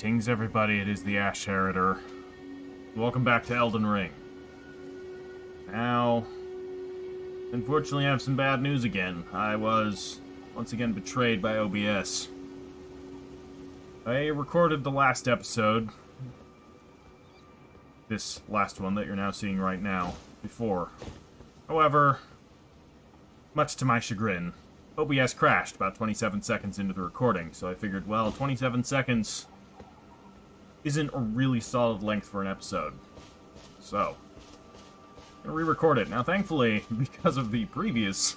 Greetings, everybody. It is the Ash Heriter. Welcome back to Elden Ring. Now, unfortunately, I have some bad news again. I was once again betrayed by OBS. I recorded the last episode, this last one that you're now seeing right now, before. However, much to my chagrin, OBS crashed about 27 seconds into the recording, so I figured, well, 27 seconds isn't a really solid length for an episode. So, I'm gonna re-record it. Now, thankfully, because of the previous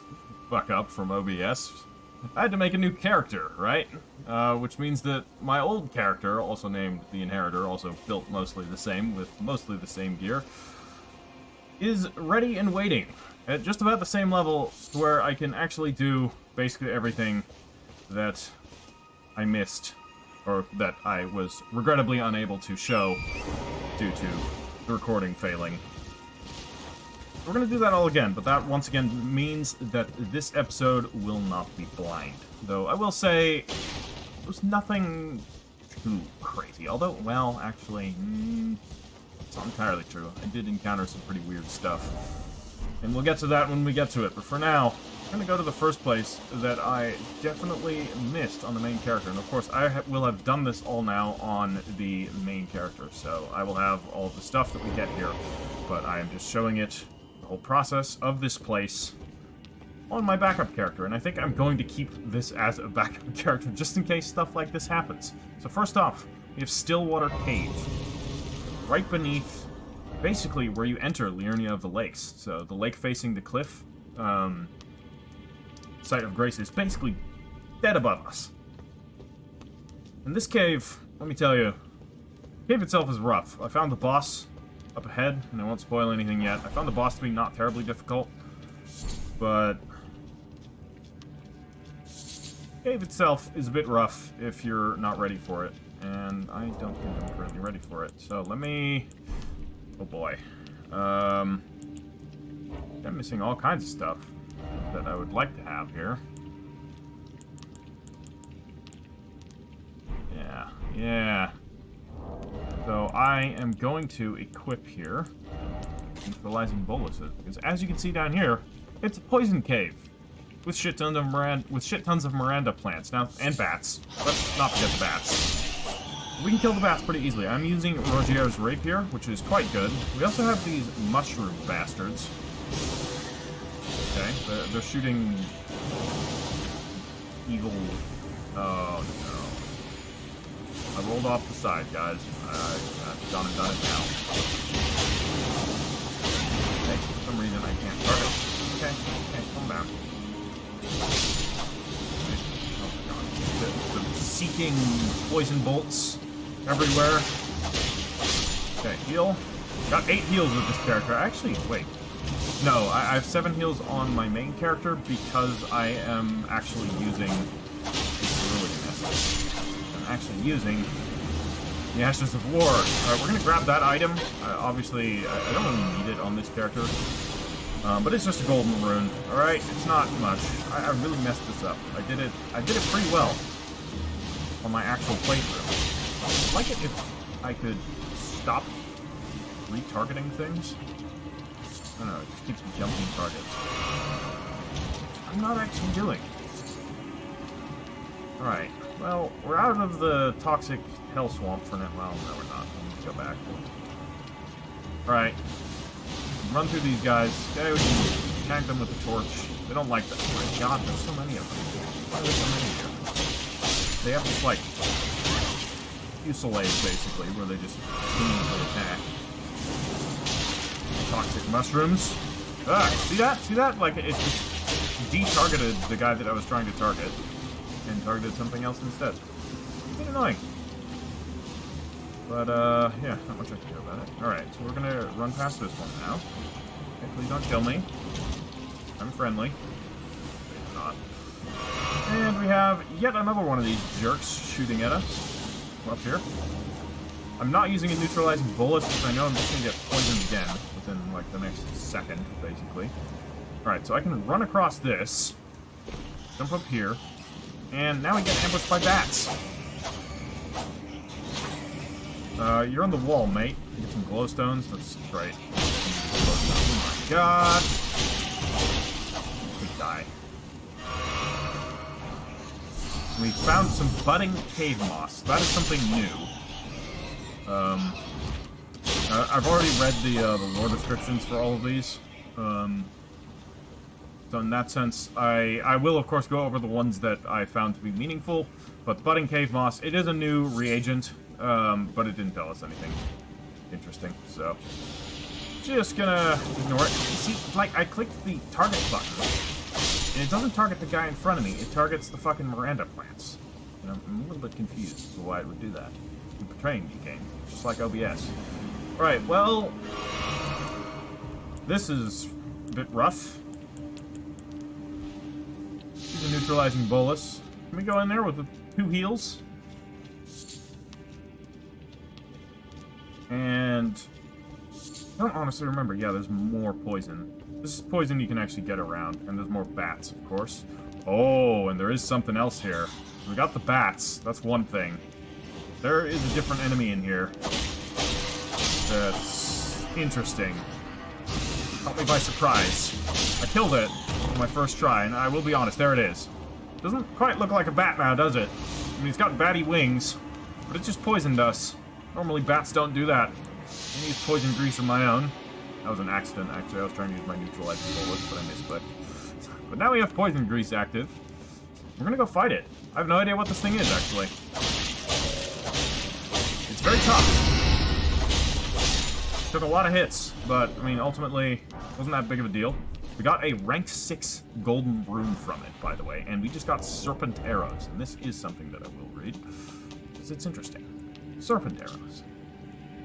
fuck-up from OBS, I had to make a new character, right? Which means that my old character, also named the Inheritor, also built mostly the same, with mostly the same gear, is ready and waiting at just about the same level where I can actually do basically everything that I missed, or that I was regrettably unable to show due to the recording failing. We're going to do that all again, but that once again means that this episode will not be blind. Though I will say, there's nothing too crazy. Although, well, actually, it's not entirely true. I did encounter some pretty weird stuff. And we'll get to that when we get to it. But for now, I'm going to go to the first place that I definitely missed on the main character. And of course, I will have done this all now on the main character. So I will have all of the stuff that we get here. But I am just showing it, the whole process of this place, on my backup character. And I think I'm going to keep this as a backup character just in case stuff like this happens. So first off, we have Stillwater Cave. Right beneath, basically, where you enter Liurnia of the Lakes. So the lake facing the cliff, site of grace, is basically dead above us. And this cave, let me tell you, the cave itself is rough. I found the boss up ahead, and I won't spoil anything yet. I found the boss to be not terribly difficult, but the cave itself is a bit rough if you're not ready for it, and I don't think I'm currently ready for it. So let me... oh boy. I'm missing all kinds of stuff that I would like to have here. Yeah. So I am going to equip here neutralizing boluses, because as you can see down here, it's a poison cave with shit tons of Miranda plants now, and bats. Let's not forget the bats. We can kill the bats pretty easily. I'm using Rogier's rapier, which is quite good. We also have these mushroom bastards. Okay, they're shooting evil. Oh no! I rolled off the side, guys. I've done it now. Okay, for some reason I can't target. Okay, calm down. Oh my god! The seeking poison bolts everywhere. Okay, heal. Got 8 heals with this character. Actually, wait. No, I have 7 heals on my main character because I am actually using I'm actually using the Ashes of War. Alright, we're gonna grab that item. Obviously, I don't really need it on this character. But it's just a golden rune. Alright, it's not much. I really messed this up. I did it pretty well on my actual playthrough. I'd like it if I could stop retargeting things. I don't know, it just keeps me jumping targets. I'm not actually doing. Alright, well, we're out of the toxic hell swamp for now. Well, no, we're not. Let me go back. Alright. Run through these guys. Okay, we can attack them with the torch. They don't like that. Oh my god, there's so many of them. Why are there so many here? They have this, like, fusillade, basically, where they just continuously attack. Toxic mushrooms. Ah, see that? See that? Like, it just de-targeted the guy that I was trying to target and targeted something else instead. It's a bit annoying. But, yeah, not much I can do about it. Alright, so we're gonna run past this one now. Okay, please don't kill me. I'm friendly. Maybe not. And we have yet another one of these jerks shooting at us. Up here. I'm not using a neutralizing bullet because I know I'm just gonna get poisoned again within, like, the next second, basically. Alright, so I can run across this, jump up here, and now we get ambushed by bats. You're on the wall, mate. Get some glowstones. That's right. Oh my god. We die. We found some budding cave moss. That is something new. I've already read the lore descriptions for all of these. So in that sense, I will of course go over the ones that I found to be meaningful. But budding cave moss, it is a new reagent, but it didn't tell us anything interesting. So just gonna ignore it. You see, like I clicked the target button, and it doesn't target the guy in front of me. It targets the fucking Miranda plants. And I'm a little bit confused as to why it would do that. You're betraying me, game, just like OBS. Right, well, this is a bit rough. Use a neutralizing bolus. Can we go in there with the 2 heals? And I don't honestly remember. Yeah, there's more poison. This is poison you can actually get around, and there's more bats, of course. Oh, and there is something else here. So we got the bats. That's one thing. There is a different enemy in here. That's interesting. Caught me by surprise. I killed it on my first try, and I will be honest, there it is. Doesn't quite look like a bat now, does it? I mean, it's got batty wings, but it just poisoned us. Normally bats don't do that. I use poison grease of my own. That was an accident, actually. I was trying to use my neutralizing bolus, but I misclicked. But now we have poison grease active. We're gonna go fight it. I have no idea what this thing is, actually. It's very tough. Took a lot of hits, but, I mean, ultimately, wasn't that big of a deal. We got a rank 6 golden rune from it, by the way, and we just got Serpent Arrows, and this is something that I will read, because it's interesting. Serpent Arrows.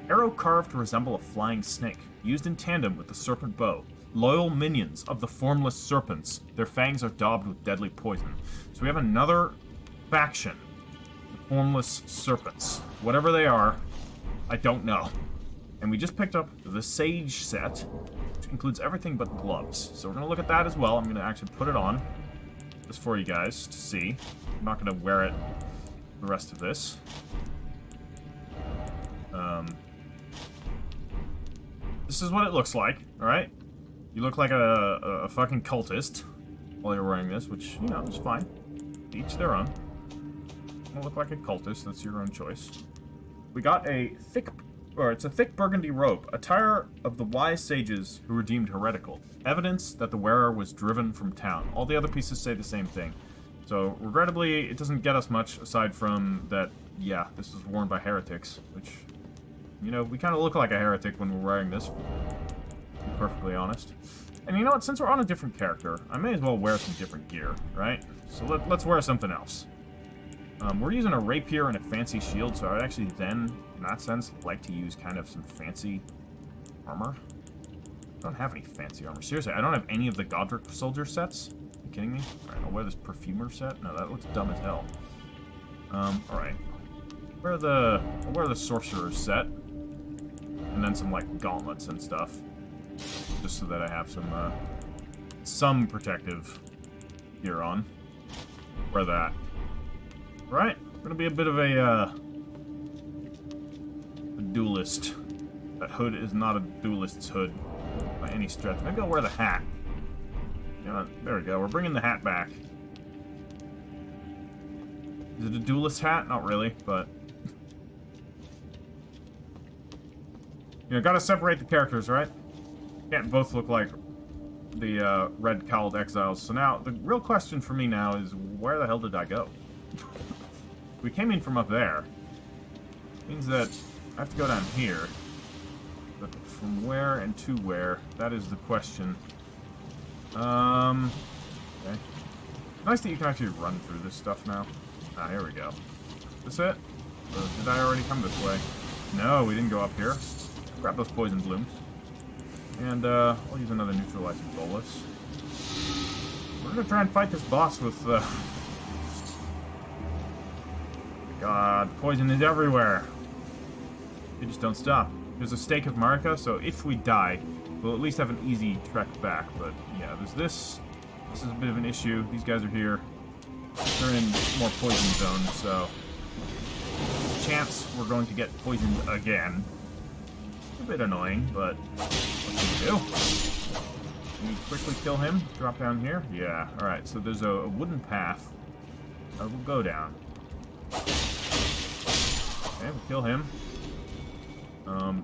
Arrow carved to resemble a flying snake, used in tandem with the serpent bow. Loyal minions of the formless serpents, their fangs are daubed with deadly poison. So we have another faction, the formless serpents. Whatever they are, I don't know. And we just picked up the Sage set, which includes everything but gloves. So we're going to look at that as well. I'm going to actually put it on, just for you guys to see. I'm not going to wear it the rest of this. This is what it looks like, alright? You look like a fucking cultist while you're wearing this, which, you know, is fine. Each their own. You don't look like a cultist, that's your own choice. We got a thick... it's a thick burgundy robe, attire of the wise sages who were deemed heretical. Evidence that the wearer was driven from town. All the other pieces say the same thing. So, regrettably, it doesn't get us much aside from that, yeah, this is worn by heretics, which, you know, we kind of look like a heretic when we're wearing this, to be perfectly honest. And you know what, since we're on a different character, I may as well wear some different gear, right? So let's wear something else. We're using a rapier and a fancy shield, so I'd actually then, in that sense, like to use kind of some fancy armor. I don't have any fancy armor. Seriously, I don't have any of the Godric soldier sets. Are you kidding me? Alright, I'll wear this perfumer set. No, that looks dumb as hell. Alright. I'll wear the sorcerer set. And then some, like, gauntlets and stuff. Just so that I have some protective gear on. Wear that. Right, gonna be a bit of a duelist. That hood is not a duelist's hood by any stretch. Maybe I'll wear the hat. Yeah, there we go. We're bringing the hat back. Is it a duelist hat? Not really, but you know, gotta separate the characters, right? Can't both look like the red-cowled exiles. So now the real question for me now is, where the hell did I go? We came in from up there. Means that I have to go down here. But from where and to where? That is the question. Okay. Nice that you can actually run through this stuff now. Ah, here we go. Is this it? Or did I already come this way? No, we didn't go up here. Grab those poison blooms. And, I'll use another neutralizing bolus. We're gonna try and fight this boss with, God, poison is everywhere. They just don't stop. There's a stake of Marika, so if we die, we'll at least have an easy trek back. But yeah, there's this. This is a bit of an issue. These guys are here. They're in more poison zone, so chance we're going to get poisoned again. A bit annoying, but what can we do? Can we quickly kill him? Drop down here? Yeah, alright, so there's a wooden path that will go down. Okay, we'll kill him.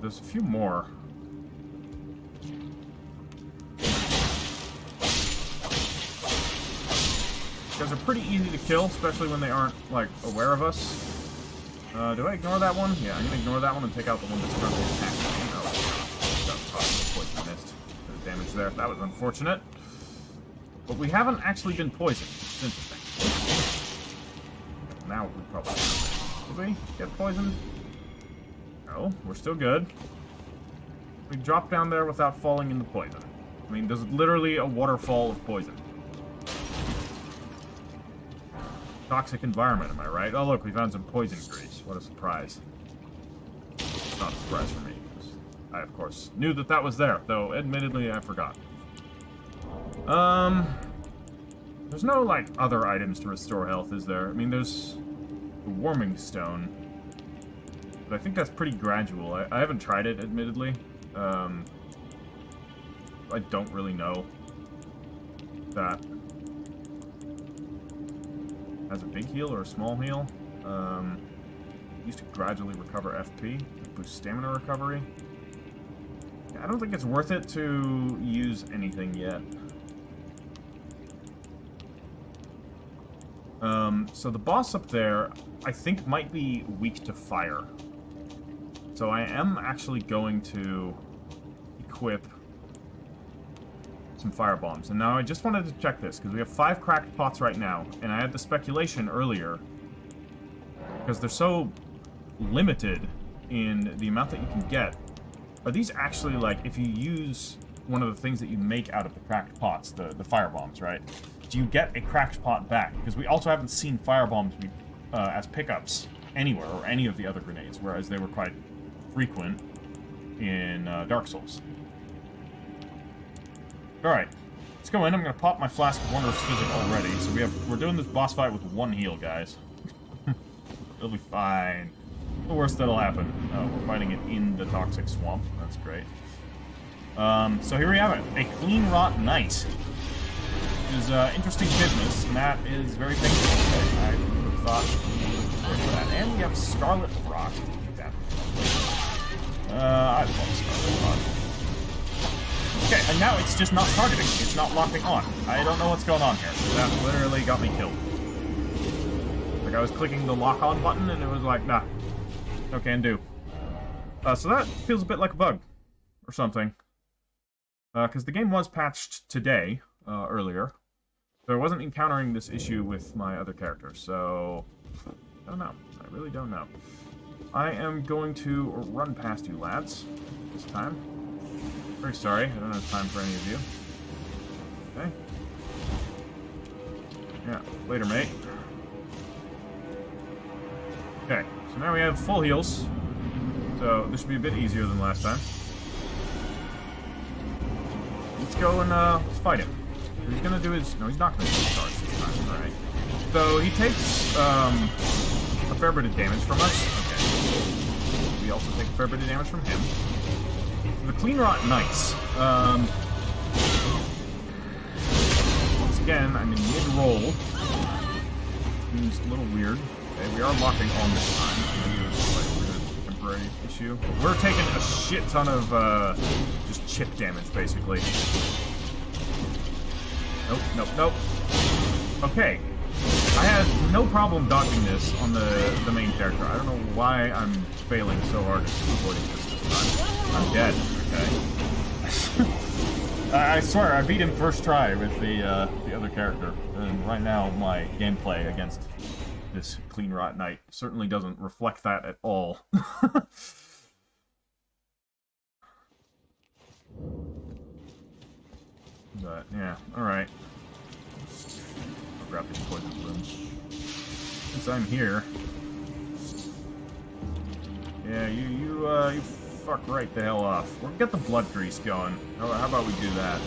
There's a few more. These guys are pretty easy to kill, especially when they aren't, like, aware of us. Do I ignore that one? Yeah, I'm gonna ignore that one and take out the one that's currently attacking me. Oh, got possible poison missed. Bit of damage there. That was unfortunate. But we haven't actually been poisoned. It's interesting. Now we probably have. Did we get poisoned? No, we're still good. We dropped down there without falling in the poison. I mean, there's literally a waterfall of poison. Toxic environment, am I right? Oh, look, we found some poison grease. What a surprise. It's not a surprise for me, because I, of course, knew that that was there, though, admittedly, I forgot. There's no, like, other items to restore health, is there? I mean, there's the warming stone, but I think that's pretty gradual. I haven't tried it, admittedly. I don't really know that has a big heal or a small heal. Used to gradually recover FP, boost stamina recovery. Yeah, I don't think it's worth it to use anything yet. So the boss up there, I think, might be weak to fire. So I am actually going to equip some fire bombs. And now I just wanted to check this, because we have 5 cracked pots right now, and I had the speculation earlier, because they're so limited in the amount that you can get. Are these actually, like, if you use one of the things that you make out of the cracked pots, the fire bombs, right? Do you get a cracked pot back? Because we also haven't seen fire bombs as pickups anywhere, or any of the other grenades, whereas they were quite frequent in Dark Souls. Alright, let's go in. I'm gonna pop my Flask of Wondrous Physic already. So we're doing this boss fight with 1 heal, guys. It'll be fine. The worst that'll happen. Oh, we're fighting it in the toxic swamp. That's great. So here we have it. A Clean Rot Knight. Which is interesting business, and that is very painful. I would have thought for that. And we have Scarlet Rock. Damn. I love Scarlet Rock. Okay, and now it's just not targeting. It's not locking on. I don't know what's going on here. That literally got me killed. Like, I was clicking the lock-on button, and it was like, nah. No can do. So that feels a bit like a bug. Or something. Because the game was patched today, earlier. So I wasn't encountering this issue with my other characters, so... I don't know. I really don't know. I am going to run past you, lads. This time. Very sorry, I don't have time for any of you. Okay. Yeah, later, mate. Okay, so now we have full heals. So this should be a bit easier than last time. Let's go and let's fight him. What he's gonna do is... No, he's not gonna do his charge this time. Alright. So he takes a fair bit of damage from us. Okay. We also take a fair bit of damage from him. The Clean Rot Knights. Once again, I'm in mid-roll. Seems a little weird. Okay, we are locking on this time. Maybe it's like a temporary issue. We're taking a shit ton of just chip damage, basically. Nope, nope, nope. Okay. I had no problem dodging this on the main character. I don't know why I'm failing so hard at avoiding this time. I'm dead. Okay. I swear, I beat him first try with the other character, and right now my gameplay against this Clean Rot Knight certainly doesn't reflect that at all. But yeah, all right. I'll grab these poison blooms since I'm here. Yeah, you fuck right the hell off. We'll get the blood grease going. How about we do that?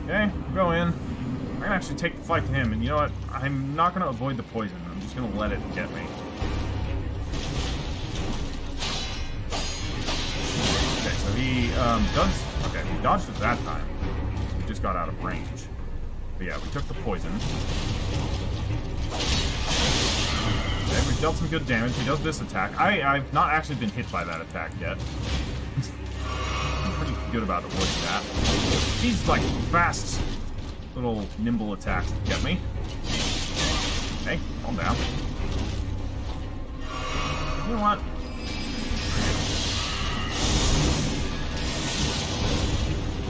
Okay, we'll go in. I'm gonna actually take the fight to him, and you know what? I'm not gonna avoid the poison. I'm just gonna let it get me. He does... Okay, he dodged it that time. He just got out of range. But yeah, we took the poison. Okay, we've dealt some good damage. He does this attack. I've not actually been hit by that attack yet. I'm pretty good about avoiding that. These, like, fast little nimble attacks that get me. Okay, calm down. You know what?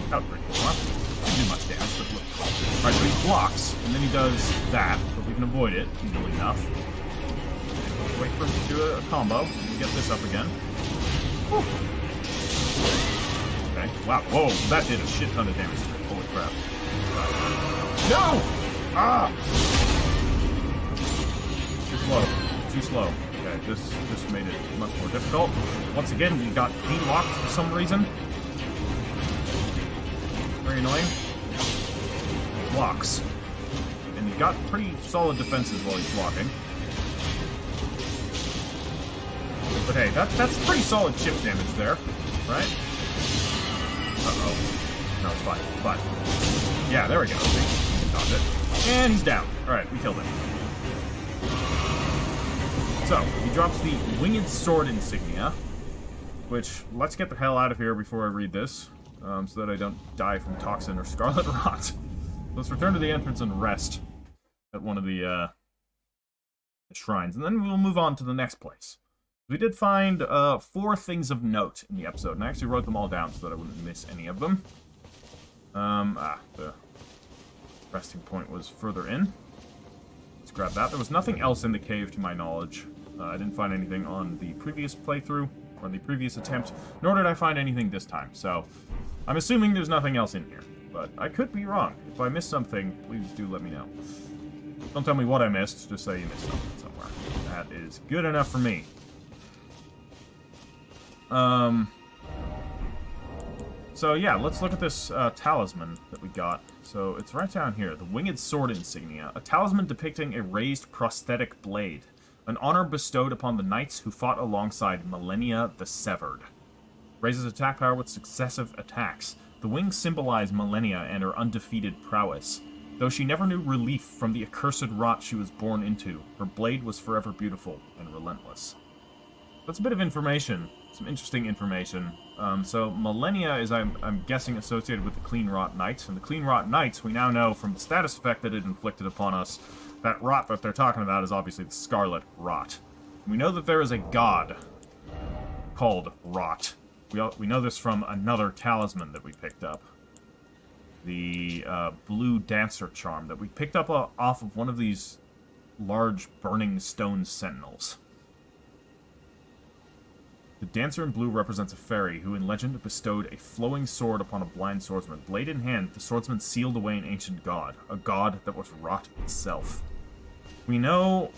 That was pretty cool, huh? Didn't do much damage, but look. Alright, so he blocks, and then he does that, but we can avoid it easily enough. Okay, wait for him to do a combo, and get this up again. Whew. Okay, wow, whoa, that did a shit ton of damage to it. Holy crap. No! Ah! Too slow. Too slow. Okay, this made it much more difficult. Once again, we got de-locked for some reason. Very annoying. Blocks. And he got pretty solid defenses while he's blocking. But hey, that's pretty solid chip damage there, right? Uh-oh. No, it's fine. It's fine. Yeah, there we go. Dodge it. And he's down. Alright, we killed him. So, he drops the Winged Sword Insignia, which, let's get the hell out of here before I read this, so that I don't die from toxin or scarlet rot. Let's return to the entrance and rest at one of the shrines, and then we'll move on to the next place. We did find 4 things of note in the episode, and I actually wrote them all down so that I wouldn't miss any of them. The resting point was further in. Let's grab that. There was nothing else in the cave to my knowledge. I didn't find anything on the previous playthrough, or the previous attempt, nor did I find anything this time, so I'm assuming there's nothing else in here. But I could be wrong. If I missed something, please do let me know. Don't tell me what I missed, just say you missed something somewhere. That is good enough for me. So yeah, let's look at this talisman that we got. So it's right down here, the Winged Sword Insignia, a talisman depicting a raised prosthetic blade, an honor bestowed upon the knights who fought alongside Millennia the Severed. Raises attack power with successive attacks. The wings symbolize Millennia and her undefeated prowess. Though she never knew relief from the accursed rot she was born into, her blade was forever beautiful and relentless. That's a bit of information. Some interesting information. So Millennia is, I'm guessing, associated with the Clean Rot Knights. And the Clean Rot Knights, we now know from the status effect that it inflicted upon us, that rot that they're talking about is obviously the Scarlet Rot. We know that there is a god called Rot. We know this from another talisman that we picked up. The Blue Dancer Charm that we picked up off of one of these large burning stone sentinels. The dancer in blue represents a fairy who in legend bestowed a flowing sword upon a blind swordsman. Blade in hand, the swordsman sealed away an ancient god, a god that was rot itself. We know...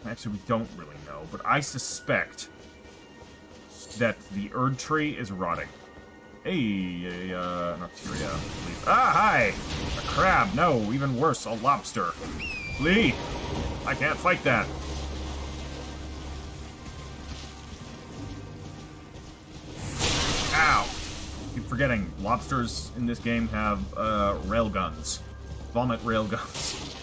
Actually, we don't really know, but I suspect that the Erd tree is rotting. Hey, an Arteria, please. Ah, hi! A crab, no, even worse, a lobster. Flee! I can't fight that. Ow! Keep forgetting, lobsters in this game have, railguns. Vomit railguns.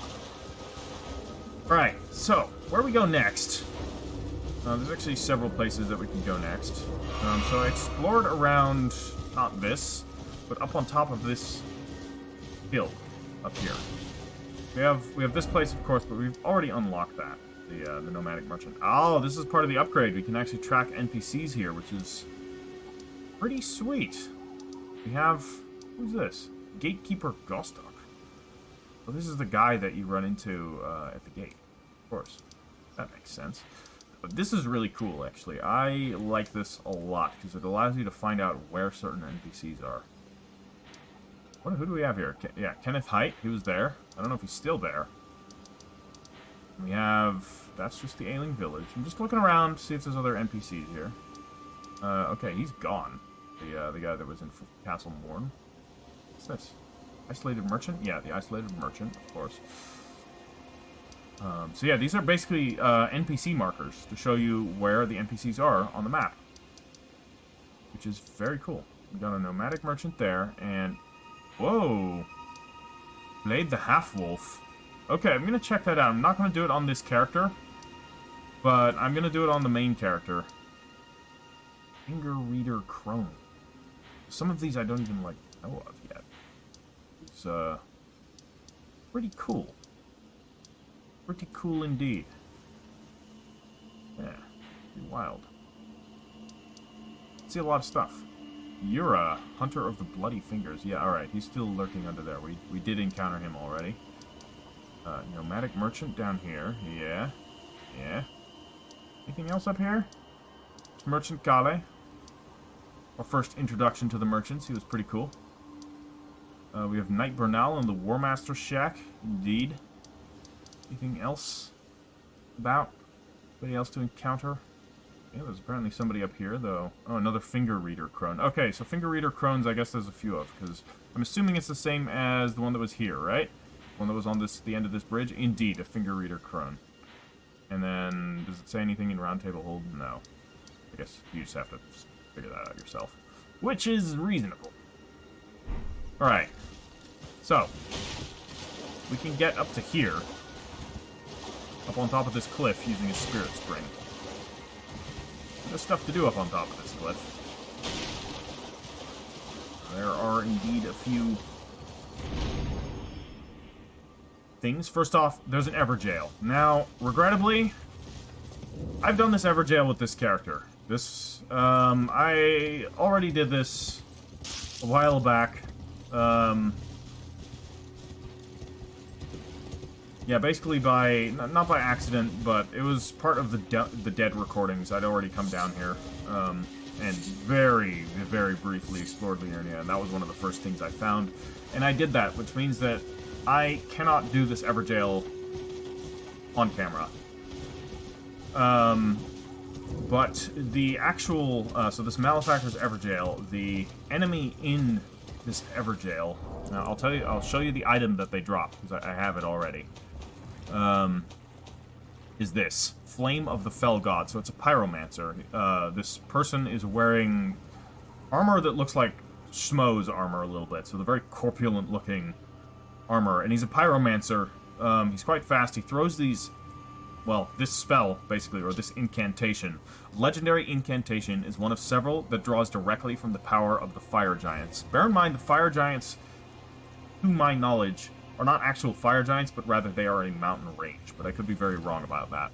Alright, so, where we go next? There's actually several places that we can go next. So I explored around, not this, but up on top of this hill up here. We have this place, of course, but we've already unlocked that, the Nomadic Merchant. Oh, this is part of the upgrade. We can actually track NPCs here, which is pretty sweet. We have, who's this? Gatekeeper Gostock. Well, this is the guy that you run into at the gate, of course. That makes sense. But this is really cool, actually. I like this a lot, because it allows you to find out where certain NPCs are. Who do we have here? Yeah, Kenneth Height, he was there. I don't know if he's still there. We have... That's just the Ailing Village. I'm just looking around to see if there's other NPCs here. Okay, he's gone. The guy that was in Castle Morn. What's this? Isolated Merchant? Yeah, the Isolated Merchant, of course. So yeah, these are basically NPC markers to show you where the NPCs are on the map. Which which is very cool. We got a nomadic merchant there, and... Whoa! Blade the Half-Wolf. Okay, I'm going to check that out. I'm not going to do it on this character, but I'm going to do it on the main character. Finger Reader Crone. Some of these I don't even, like, know of yet. It's, pretty cool. Pretty cool indeed. Yeah, pretty wild. See a lot of stuff. You're a Hunter of the Bloody Fingers. Yeah, alright, he's still lurking under there. We did encounter him already. Nomadic Merchant down here. Yeah. Yeah. Anything else up here? It's Merchant Kale. Our first introduction to the merchants. He was pretty cool. We have Knight Bernal in the War Master's Shack. Indeed. Anything else about? Anybody else to encounter? Yeah, there's apparently somebody up here, though. Oh, another Finger Reader Crone. Okay, so Finger Reader Crones, I guess there's a few of, because I'm assuming it's the same as the one that was here, right? The one that was on the end of this bridge? Indeed, a Finger Reader Crone. And then, does it say anything in Round Table Hold? No. I guess you just have to figure that out yourself. Which is reasonable. Alright. So, we can get up to here. Up on top of this cliff using a Spirit Spring. There's stuff to do up on top of this cliff. There are indeed a few things. First off, there's an Everjail. Now, regrettably, I've done this Everjail with this character. This, I already did this a while back. Yeah, basically by, not by accident, but it was part of the Dead recordings. I'd already come down here, and very, very briefly explored Liurnia, and that was one of the first things I found. And I did that, which means that I cannot do this Everjail on camera. But the actual, so this Malefactor's Everjail, the enemy in this Everjail, now I'll show you the item that they drop, because I have it already. Is this Flame of the Fell God. So it's a pyromancer. This person is wearing armor that looks like Schmo's armor a little bit, so the very corpulent looking armor, and he's a pyromancer. He's quite fast. He throws these, well, this spell, basically, or this incantation. Legendary incantation is one of several that draws directly from the power of the fire giants. Bear in mind, the fire giants, to my knowledge, are not actual fire giants, but rather they are in mountain range, but I could be very wrong about that.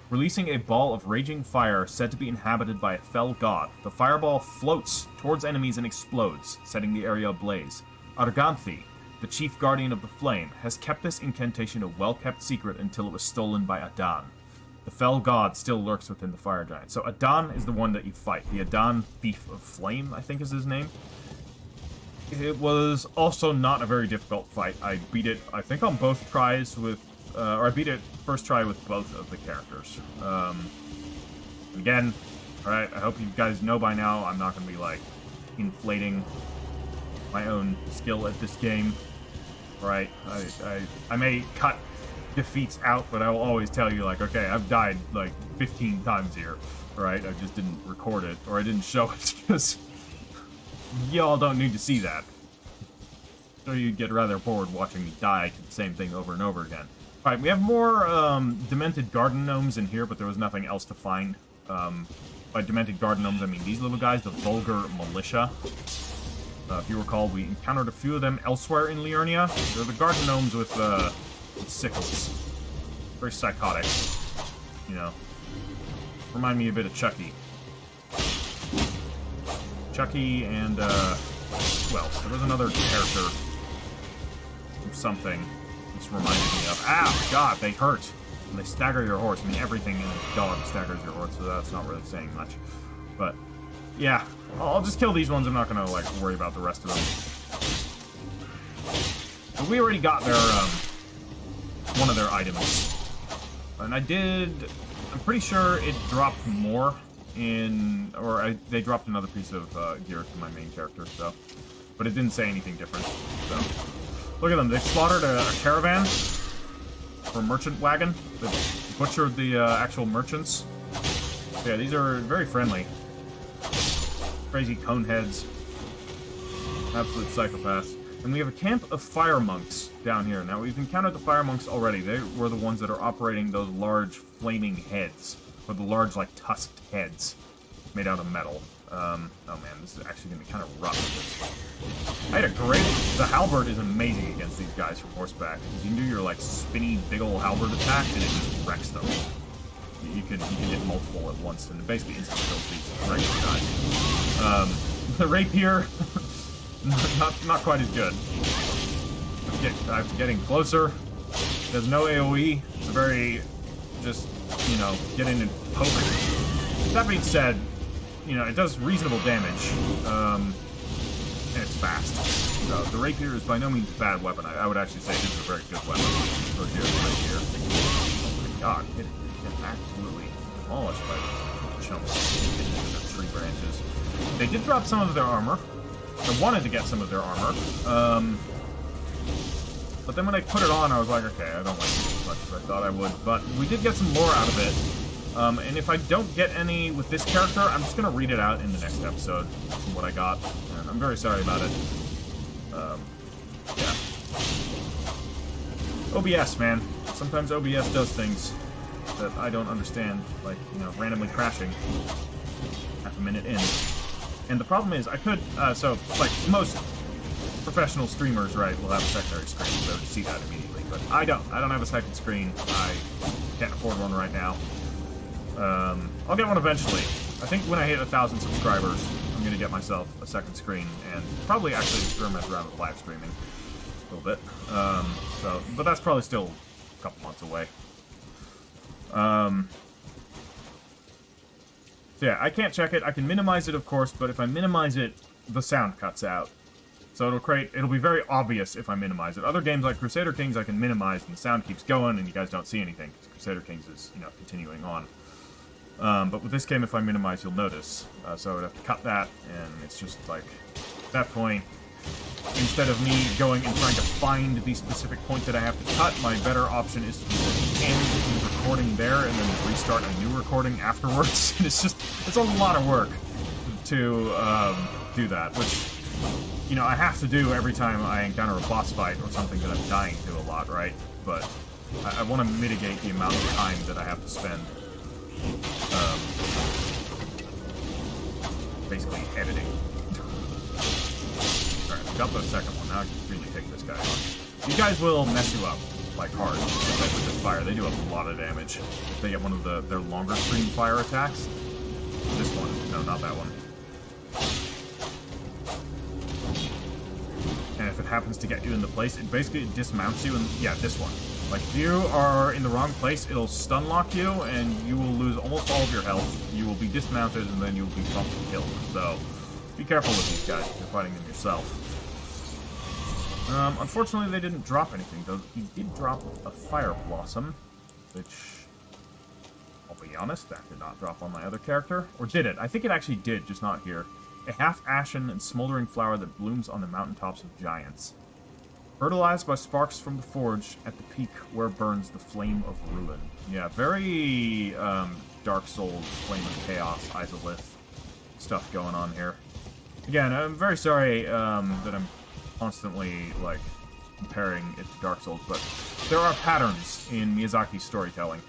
Releasing a ball of raging fire said to be inhabited by a fell god, the fireball floats towards enemies and explodes, setting the area ablaze. Arganthi, the chief guardian of the flame, has kept this incantation a well-kept secret until it was stolen by Adan. The fell god still lurks within the fire giant. So Adan is the one that you fight. The Adan Thief of Flame, I think is his name. It was also not a very difficult fight. I beat it, I think, on both tries with, or I beat it first try with both of the characters. Again, alright, I hope you guys know by now, I'm not going to be, like, inflating my own skill at this game. Right? I may cut defeats out, but I will always tell you, like, okay, I've died, like, 15 times here. Right? I just didn't record it, or I didn't show it, because y'all don't need to see that. So you'd get rather bored watching me die to the same thing over and over again. Alright, we have more demented garden gnomes in here, but there was nothing else to find. By demented garden gnomes, I mean these little guys, the vulgar militia. If you recall, we encountered a few of them elsewhere in Liurnia. They're the garden gnomes with sickles. Very psychotic. You know. Remind me a bit of Chucky. Chucky and, well, there was another character of something this reminded me of. Ow! God, they hurt. And they stagger your horse. I mean, everything in a dog staggers your horse, so that's not really saying much. But, yeah. I'll just kill these ones. I'm not gonna, like, worry about the rest of them. But we already got their, one of their items. And I'm pretty sure it dropped more they dropped another piece of gear to my main character, so. But it didn't say anything different, so. Look at them, they slaughtered a caravan, or merchant wagon, that butchered the actual merchants. So yeah, these are very friendly. crazy cone heads. Absolute psychopaths. And we have a camp of fire monks down here. Now, we've encountered the fire monks already. They were the ones that are operating those large flaming heads. Or the large, like, tusked heads made out of metal. Oh man, this is actually going to be kind of rough. I had a great... The halberd is amazing against these guys from horseback. Because you can do your, like, spinny, big ol' halberd attack, and it just wrecks them. You can hit multiple at once, and it basically instantly kills these regular guys. The rapier... not quite as good. I'm getting closer. There's no AoE. It's a very... just, you know, get in and poke. That being said... You know, it does reasonable damage, and it's fast. So the rapier is by no means a bad weapon. I would actually say it is a very good weapon. So here's the rapier. Oh my god, it absolutely demolished by these chumps in the tree branches. They did drop some of their armor. I wanted to get some of their armor. But then when I put it on, I was like, okay, I don't like it as much as I thought I would. But we did get some lore out of it. And if I don't get any with this character, I'm just going to read it out in the next episode from what I got. And I'm very sorry about it. Yeah. OBS, man. Sometimes OBS does things that I don't understand, like, you know, randomly crashing half a minute in. And the problem is, I could, so, like, most professional streamers, right, will have a secondary screen, so to see that immediately. But I don't. I don't have a second screen. I can't afford one right now. I'll get one eventually. I think when I hit 1,000 subscribers, I'm going to get myself a second screen, and probably actually experiment around with live streaming a little bit. But that's probably still a couple months away. So yeah, I can't check it. I can minimize it, of course, but if I minimize it, the sound cuts out. So it'll be very obvious if I minimize it. Other games like Crusader Kings I can minimize, and the sound keeps going, and you guys don't see anything, because Crusader Kings is, you know, continuing on. But with this game, if I minimize, you'll notice. So I would have to cut that, and it's just like, at that point, instead of me going and trying to find the specific point that I have to cut, my better option is to just end the recording there, and then restart a new recording afterwards. And it's a lot of work to do that, which, you know, I have to do every time I encounter a boss fight or something that I'm dying to a lot, right? But I want to mitigate the amount of time that I have to spend basically editing. Alright, we got the second one. Now I can really take this guy on. These guys will mess you up, like, hard. Like with this fire, they do a lot of damage. If they get one of their longer stream fire attacks. This one. No, not that one. And if it happens to get you in the place, it basically dismounts you, and yeah, this one. Like, if you are in the wrong place, it'll stun lock you, and you will lose almost all of your health. You will be dismounted, and then you will be bumped and killed. So, be careful with these guys if you're fighting them yourself. Unfortunately, they didn't drop anything, though. He did drop a fire blossom, which, I'll be honest, that did not drop on my other character. Or did it? I think it actually did, just not here. A half-ashen and smoldering flower that blooms on the mountaintops of giants. Fertilized by sparks from the forge at the peak where burns the flame of ruin. Yeah, very Dark Souls, Flame of Chaos, Izalith stuff going on here. Again, I'm very sorry that I'm constantly, like, comparing it to Dark Souls, but there are patterns in Miyazaki's storytelling.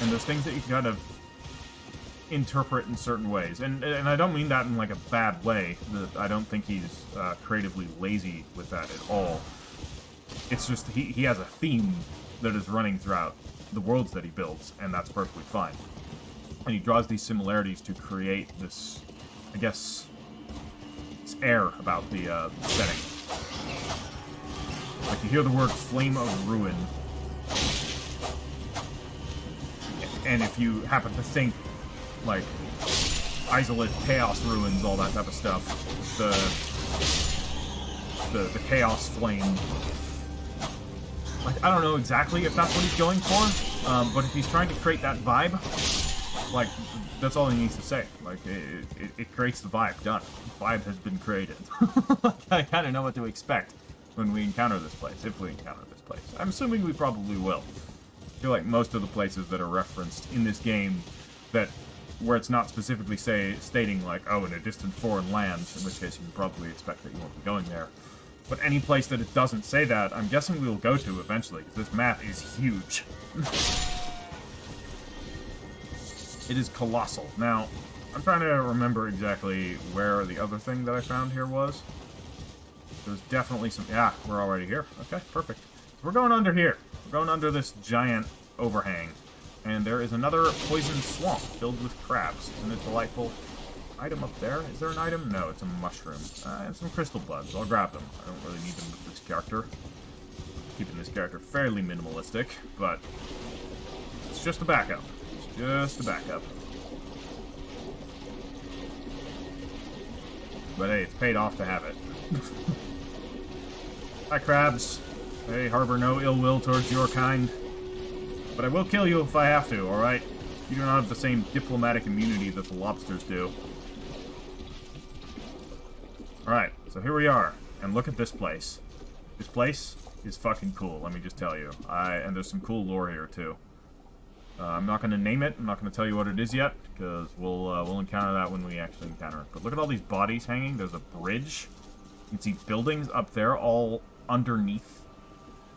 And there's things that you can kind of interpret in certain ways. And I don't mean that in, like, a bad way. I don't think he's creatively lazy with that at all. It's just he has a theme that is running throughout the worlds that he builds, and that's perfectly fine. And he draws these similarities to create this, I guess, this air about the setting. Like, you hear the word Flame of Ruin, and if you happen to think, like, Izalith, Chaos Ruins, all that type of stuff, the Chaos Flame, like, I don't know exactly if that's what he's going for, but if he's trying to create that vibe, like, that's all he needs to say. Like, it creates the vibe. Done. The vibe has been created. I kind of know what to expect when we encounter this place, if we encounter this place. I'm assuming we probably will. I feel like most of the places that are referenced in this game that where it's not specifically stating, like, oh, in a distant foreign land, in which case you can probably expect that you won't be going there. But any place that it doesn't say that, I'm guessing we will go to eventually, because this map is huge. It is colossal. Now, I'm trying to remember exactly where the other thing that I found here was. There's definitely some... Yeah, we're already here. Okay, perfect. We're going under here. We're going under this giant overhang. And there is another poison swamp filled with crabs. Isn't it delightful? Item up there? Is there an item? No, it's a mushroom. And some crystal buds. I'll grab them. I don't really need them with this character. Keeping this character fairly minimalistic, but it's just a backup. It's just a backup. But hey, it's paid off to have it. Hi, crabs. I harbor no ill will towards your kind. But I will kill you if I have to, alright? You do not have the same diplomatic immunity that the lobsters do. Alright, so here we are. And look at this place. This place is fucking cool, let me just tell you. And there's some cool lore here, too. I'm not going to name it. I'm not going to tell you what it is yet, because we'll encounter that when we actually encounter it. But look at all these bodies hanging. There's a bridge. You can see buildings up there all underneath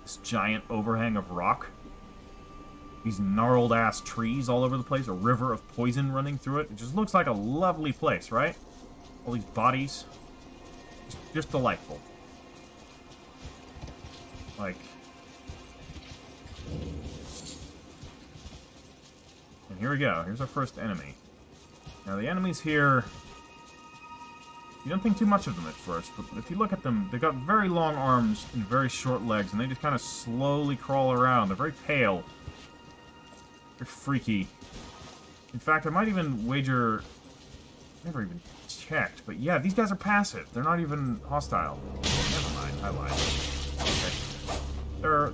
this giant overhang of rock. These gnarled-ass trees all over the place. A river of poison running through it. It just looks like a lovely place, right? All these bodies. Just delightful. Like... And here we go. Here's our first enemy. Now, the enemies here... You don't think too much of them at first, but if you look at them, they've got very long arms and very short legs, and they just kind of slowly crawl around. They're very pale. They're freaky. In fact, I might even wager... Never even checked, but yeah, these guys are passive. They're not even hostile. Never mind, I lied. Okay. They're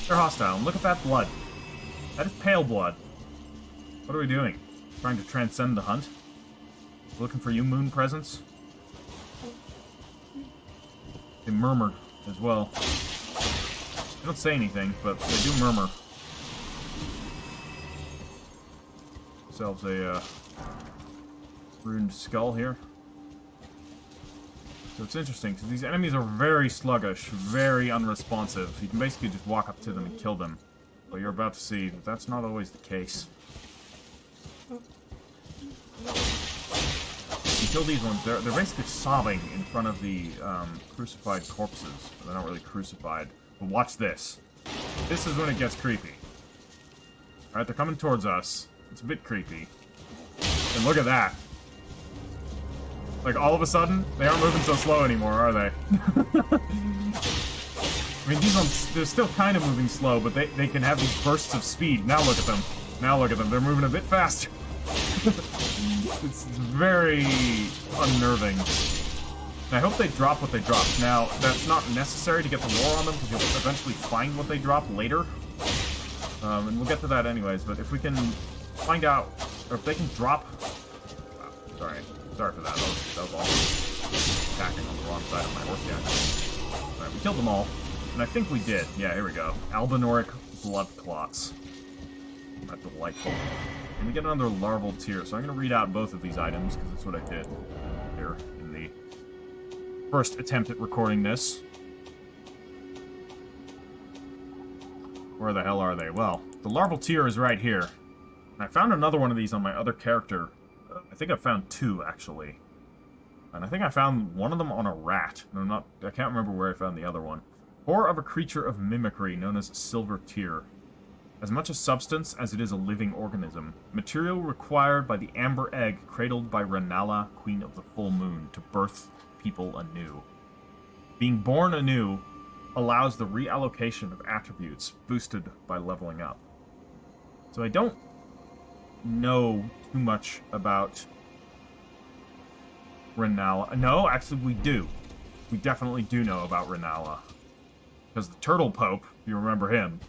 hostile. And look at that blood. That is pale blood. What are we doing? Trying to transcend the hunt? Looking for you, moon presence? They murmured as well. They don't say anything, but they do murmur. Ourselves a ruined skull here. So it's interesting, because these enemies are very sluggish, very unresponsive. You can basically just walk up to them and kill them. But you're about to see that that's not always the case. You kill these ones, they're basically sobbing in front of the crucified corpses. They're not really crucified. But watch this. This is when it gets creepy. Alright, they're coming towards us. It's a bit creepy. And look at that. Like, all of a sudden, they aren't moving so slow anymore, are they? I mean, these ones, they're still kind of moving slow, but they can have these bursts of speed. Now look at them. Now look at them. They're moving a bit faster. It's very unnerving. And I hope they drop what they drop. Now, that's not necessary to get the lore on them, because you'll eventually find what they drop later. And we'll get to that anyways, but if we can find out, or if they can drop... Sorry for that. That was all attacking on the wrong side of my horse jacket. Alright, we killed them all. And I think we did. Yeah, here we go. Albinauric blood clots. That's delightful. And we get another larval tear, so I'm going to read out both of these items, because that's what I did here in the first attempt at recording this. Where the hell are they? Well, the larval tear is right here. And I found another one of these on my other character. I think I found two, actually. And I think I found one of them on a rat. And I can't remember where I found the other one. Ore of a creature of mimicry known as silver tear. As much a substance as it is a living organism. Material required by the amber egg cradled by Renala, Queen of the Full Moon, to birth people anew. Being born anew allows the reallocation of attributes boosted by leveling up. So I don't know too much about Renala. No, actually we do. We definitely do know about Renala. Because the Turtle Pope, if you remember him,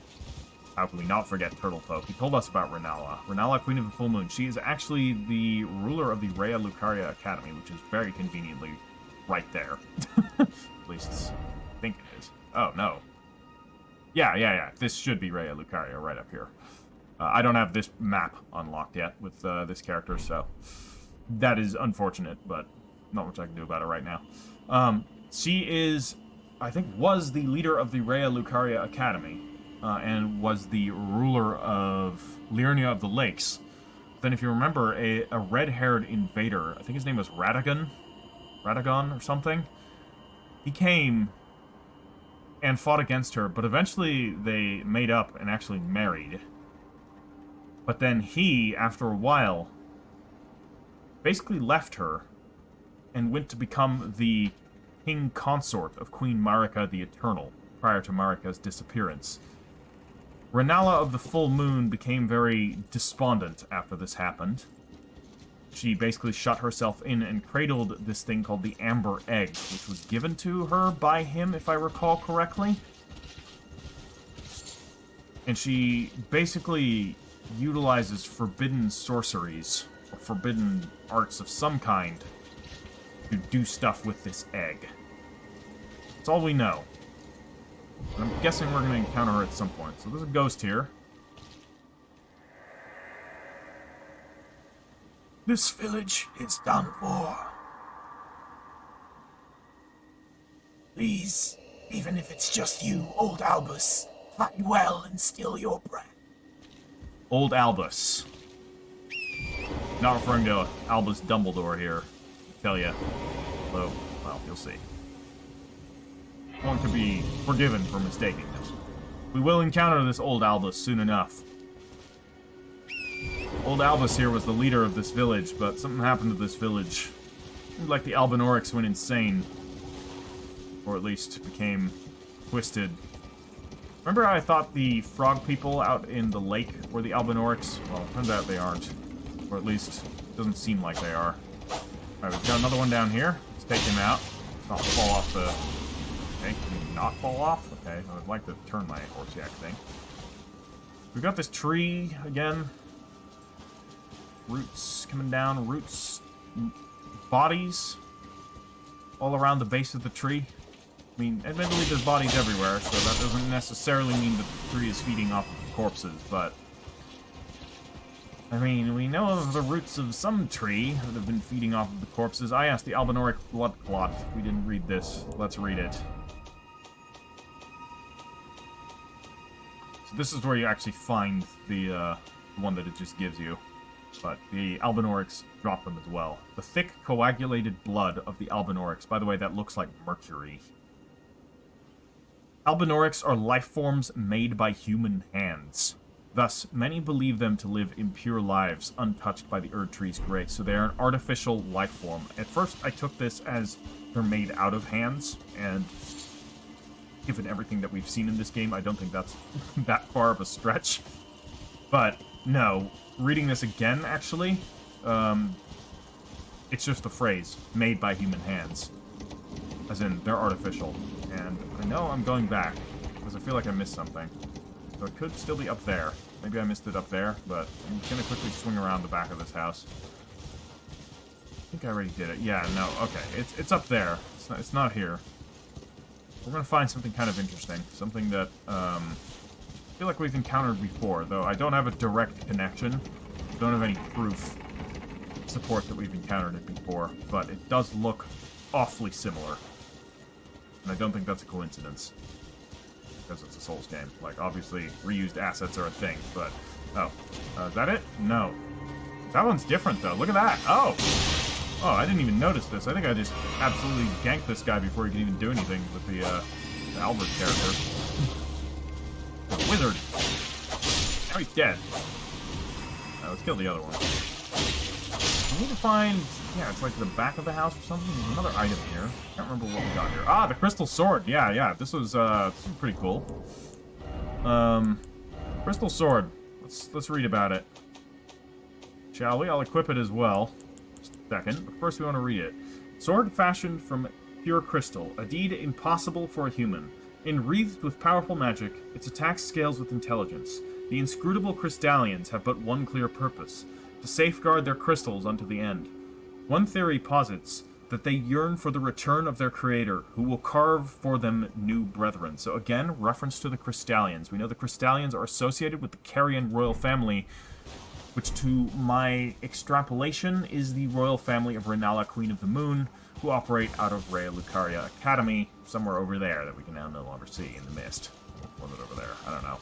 how can we not forget Turtle Pope? He told us about Renala. Renala, Queen of the Full Moon. She is actually the ruler of the Rhea Lucaria Academy, which is very conveniently right there. At least, I think it is. Oh, no. Yeah. This should be Rhea Lucaria right up here. I don't have this map unlocked yet with this character, so that is unfortunate, but not much I can do about it right now. She is, I think, was the leader of the Rhea Lucaria Academy, and was the ruler of Liurnia of the Lakes. Then, if you remember, a red-haired invader, I think his name was Radagon or something, he came and fought against her, but eventually they made up and actually married. But then he, after a while, basically left her and went to become the king consort of Queen Marika the Eternal, prior to Marika's disappearance. Renala of the Full Moon became very despondent after this happened. She basically shut herself in and cradled this thing called the Amber Egg, which was given to her by him, if I recall correctly. And she basically utilizes forbidden sorceries, or forbidden arts of some kind, to do stuff with this egg. That's all we know. And I'm guessing we're going to encounter her at some point. So there's a ghost here. This village is done for. Please, even if it's just you, old Albus, fight well and still your breath. Old Albus. Not referring to Albus Dumbledore here. I tell ya. Though, well, you'll see. One could be forgiven for mistaking him. We will encounter this old Albus soon enough. Old Albus here was the leader of this village, but something happened to this village. Seemed like the Albinaurics went insane. Or at least became twisted. Remember how I thought the frog people out in the lake were the Albinaurics? Well, it turns out they aren't. Or at least, it doesn't seem like they are. Alright, we've got another one down here. Let's take him out. Let's not fall off the... Okay, can he not fall off? Okay, I would like to turn my horse yak thing. We've got this tree again. Roots coming down, roots, bodies all around the base of the tree. I mean, admittedly there's bodies everywhere, so that doesn't necessarily mean that the tree is feeding off of corpses, but... I mean, we know of the roots of some tree that have been feeding off of the corpses. I asked the Albinauric blood clot. We didn't read this. Let's read it. So this is where you actually find the one that it just gives you. But the Albinaurics drop them as well. The thick, coagulated blood of the Albinaurics. By the way, that looks like mercury. Albinaurics are life forms made by human hands. Thus, many believe them to live impure lives, untouched by the Erdtree's grace. So they are an artificial life form. At first, I took this as they're made out of hands, and given everything that we've seen in this game, I don't think that's that far of a stretch. But, no. Reading this again, actually, it's just the phrase, made by human hands. As in, they're artificial. And I know I'm going back, because I feel like I missed something. So it could still be up there. Maybe I missed it up there, but I'm gonna quickly swing around the back of this house. I think I already did it. Yeah, no, okay. It's up there. It's not here. We're gonna find something kind of interesting. Something that, I feel like we've encountered before, though I don't have a direct connection. Don't have any proof support that we've encountered it before, but it does look awfully similar. And I don't think that's a coincidence. Because it's a Souls game. Like, obviously, reused assets are a thing, but... Oh. Is that it? No. That one's different, though. Look at that! Oh! Oh, I didn't even notice this. I think I just absolutely ganked this guy before he could even do anything with the Albert character. The wizard! Now he's dead. Let's kill the other one. I need to find... Yeah, it's like the back of the house or something. There's another item here. I can't remember what we got here. Ah, the crystal sword. Yeah. This was pretty cool. Crystal sword. Let's read about it. Shall we? I'll equip it as well. Just a second. But first we want to read it. Sword fashioned from pure crystal. A deed impossible for a human. Enwreathed with powerful magic, its attack scales with intelligence. The inscrutable crystallians have but one clear purpose. To safeguard their crystals unto the end. One theory posits that they yearn for the return of their creator, who will carve for them new brethren. So again, reference to the Crystallians. We know the Crystallians are associated with the Carian royal family, which to my extrapolation is the royal family of Renala, Queen of the Moon, who operate out of Rhea Lucaria Academy, somewhere over there that we can now no longer see in the mist. Or was it over there? I don't know.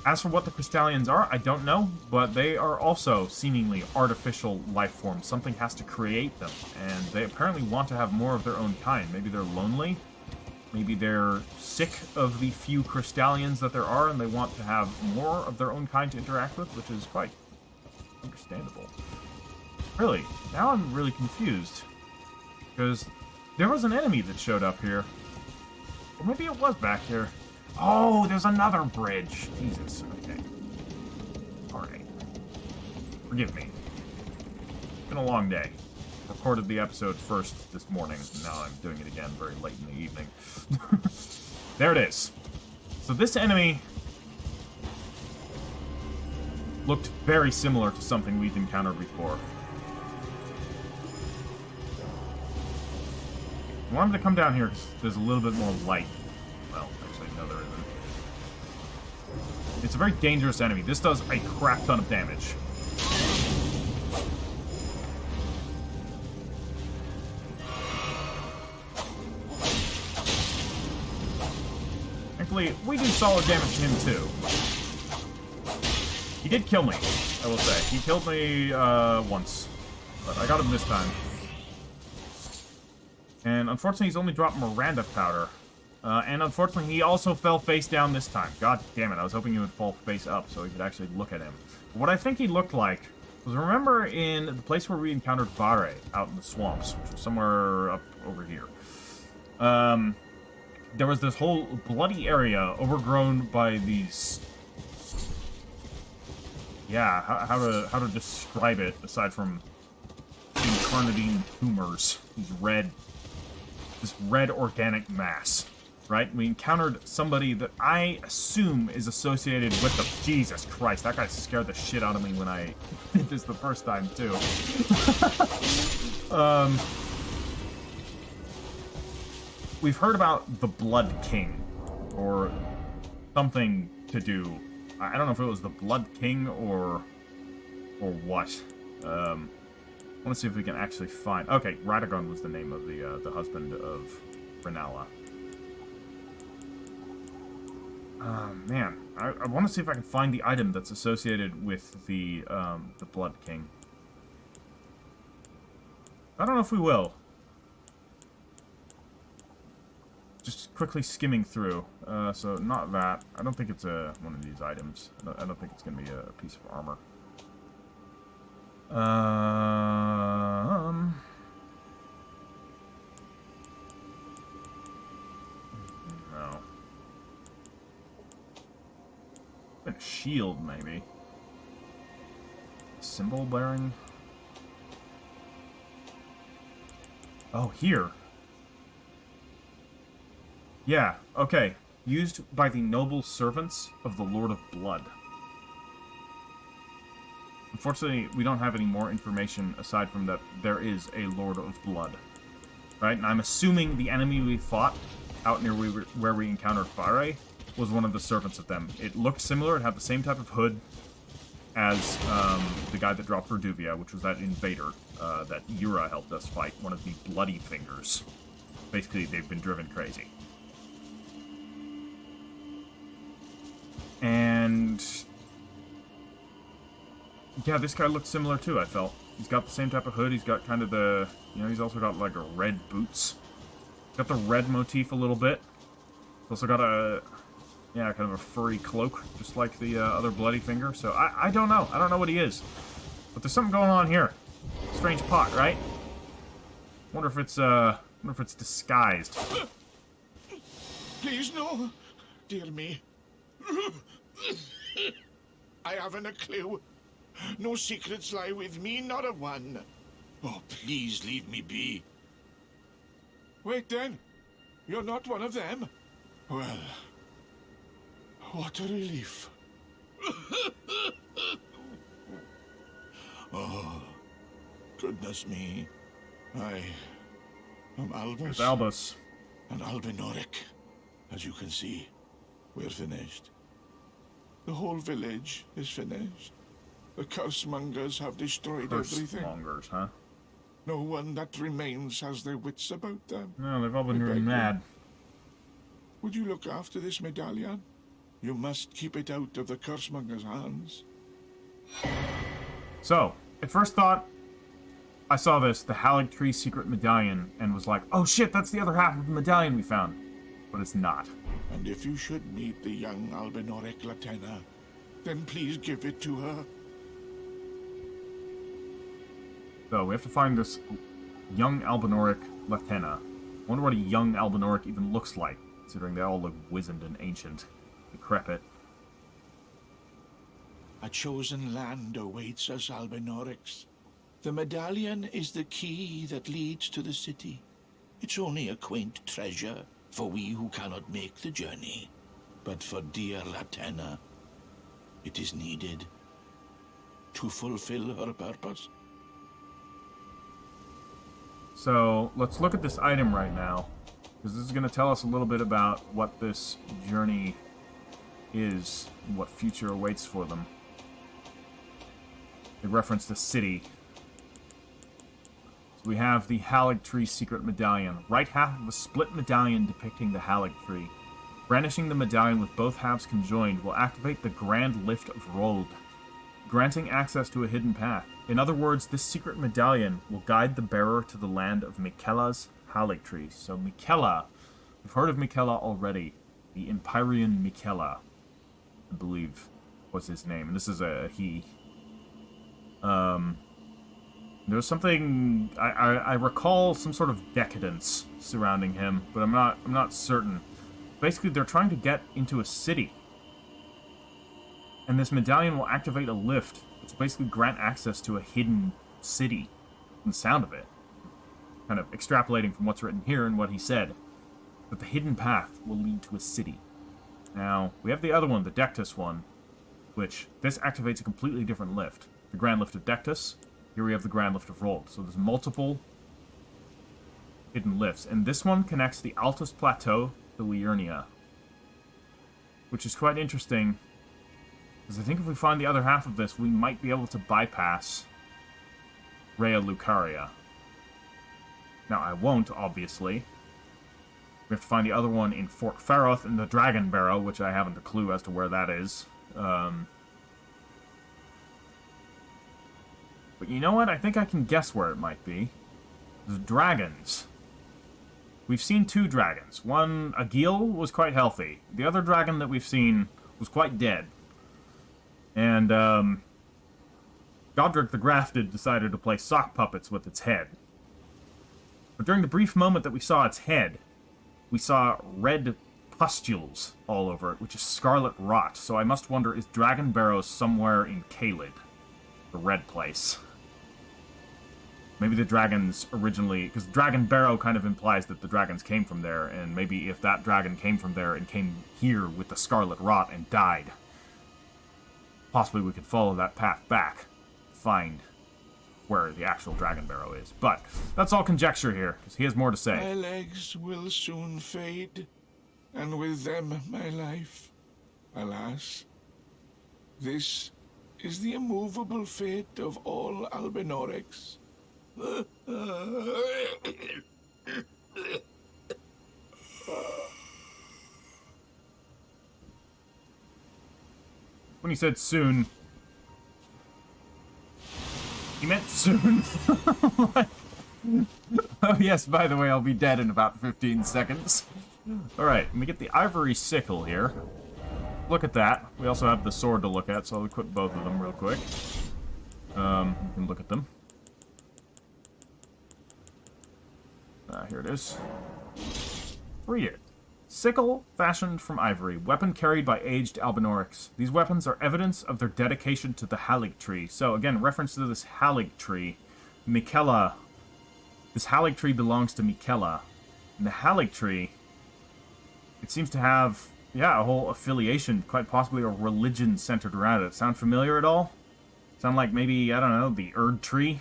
As for what the Crystallians are, I don't know, but they are also seemingly artificial life forms. Something has to create them, and they apparently want to have more of their own kind. Maybe they're lonely, maybe they're sick of the few Crystallians that there are, and they want to have more of their own kind to interact with, which is quite understandable. Really, now I'm really confused, because there was an enemy that showed up here. Or maybe it was back here. Oh, there's another bridge. Jesus, okay. Alright. Forgive me. It's been a long day. Recorded the episode first this morning, and now I'm doing it again very late in the evening. There it is. So this enemy looked very similar to something we've encountered before. I want him to come down here because there's a little bit more light. Well, actually, no, there isn't. It's a very dangerous enemy. This does a crap ton of damage. Thankfully, we do solid damage to him, too. He did kill me, I will say. He killed me, once. But I got him this time. And unfortunately, he's only dropped Miranda powder. And unfortunately, he also fell face down this time. God damn it, I was hoping he would fall face up so we could actually look at him. But what I think he looked like was, remember in the place where we encountered Vare out in the swamps, which was somewhere up over here. There was this whole bloody area overgrown by these... Yeah, how to describe it aside from incarnadine tumors. This red organic mass, right? We encountered somebody that I assume is associated with the... Jesus Christ, that guy scared the shit out of me when I did this the first time, too. We've heard about the Blood King, or something to do... I don't know if it was the Blood King or what. I want to see if we can actually find... Okay, Radagon was the name of the husband of Renala. Man, I want to see if I can find the item that's associated with the Blood King. I don't know if we will. Just quickly skimming through. So not that. I don't think it's one of these items. I don't think it's going to be a piece of armor. No. A shield, maybe. Symbol bearing. Oh, here. Yeah, okay. Used by the noble servants of the Lord of Blood. Unfortunately, we don't have any more information aside from that there is a Lord of Blood. Right? And I'm assuming the enemy we fought out near where we encountered Vare was one of the servants of them. It looked similar. It had the same type of hood as the guy that dropped Verduvia, which was that invader that Yura helped us fight, one of the Bloody Fingers. Basically, they've been driven crazy. And... yeah, this guy looks similar too, I felt. He's got the same type of hood, he's got kind of the... you know, he's also got like a red boots. Got the red motif a little bit. He's also got a... yeah, kind of a furry cloak, just like the other Bloody Finger. So, I don't know. I don't know what he is. But there's something going on here. Strange pot, right? Wonder if it's disguised. Please, no. Dear me. I haven't a clue. No secrets lie with me, not a one. Oh, please leave me be. Wait then. You're not one of them? Well, what a relief. Oh, Goodness me. I am Albus. It's Albus. And Albinauric. As you can see, we're finished. The whole village is finished. The cursemongers have destroyed everything. Cursemongers, huh? No one that remains has their wits about them. No, they've all been really mad. Would you look after this medallion? You must keep it out of the cursemongers' hands. So, at first thought, I saw this, the Haligtree secret medallion, and was like, oh shit, that's the other half of the medallion we found. But it's not. And if you should meet the young Albinauric Latenna, then please give it to her. So, we have to find this young Albinauric Latenna. Wonder what a young Albinauric even looks like, considering they all look wizened and ancient. Decrepit. A chosen land awaits us, Albinaurics. The medallion is the key that leads to the city. It's only a quaint treasure for we who cannot make the journey. But for dear Latenna, it is needed to fulfill her purpose. So, let's look at this item right now, because this is going to tell us a little bit about what this journey is, and what future awaits for them. They reference the city. So we have the Haligtree secret medallion. Right half of a split medallion depicting the Haligtree. Brandishing the medallion with both halves conjoined will activate the Grand Lift of Rold, granting access to a hidden path. In other words, this secret medallion will guide the bearer to the land of Mikella's Haligtree. So Mikella, we've heard of Mikella already. The Empyrean Mikella, I believe, was his name. And this is a he. There's something I recall some sort of decadence surrounding him, but I'm not certain. Basically, they're trying to get into a city, and this medallion will activate a lift, which will basically grant access to a hidden city. From the sound of it, kind of extrapolating from what's written here and what he said, that the hidden path will lead to a city. Now we have the other one, the Dectus one, which this activates a completely different lift. The Grand Lift of Dectus. Here we have the Grand Lift of Rold. So there's multiple hidden lifts. And this one connects the Altus Plateau to Liurnia, which is quite interesting, because I think if we find the other half of this, we might be able to bypass Rea Lucaria. Now, I won't, obviously. We have to find the other one in Fort Faroth in the Dragon Barrow, which I haven't a clue as to where that is. But you know what? I think I can guess where it might be. The dragons. We've seen two dragons. One, Agil, was quite healthy. The other dragon that we've seen was quite dead. And, Godric the Grafted decided to play sock puppets with its head. But during the brief moment that we saw its head, we saw red pustules all over it, which is scarlet rot. So I must wonder, is Dragon Barrow somewhere in Caelid? The red place. Maybe the dragons originally... Because Dragon Barrow kind of implies that the dragons came from there, and maybe if that dragon came from there and came here with the scarlet rot and died, possibly we could follow that path back, find where the actual Dragon Barrow is. But that's all conjecture here, because he has more to say. My legs will soon fade, and with them my life. Alas, this is the immovable fate of all Albinaurics. When he said soon, he meant soon. Oh yes, by the way, I'll be dead in about 15 seconds. Alright, let me get the Ivory Sickle here. Look at that. We also have the sword to look at, so I'll equip both of them real quick. You can look at them. Here it is. Read it. Sickle, fashioned from ivory, weapon carried by aged Albinaurics. These weapons are evidence of their dedication to the Haligtree. So, again, reference to this Haligtree. Mikella. This Haligtree belongs to Mikella. And the Haligtree, it seems to have, yeah, a whole affiliation, quite possibly a religion centered around it. Sound familiar at all? Sound like maybe, I don't know, the Erd Tree?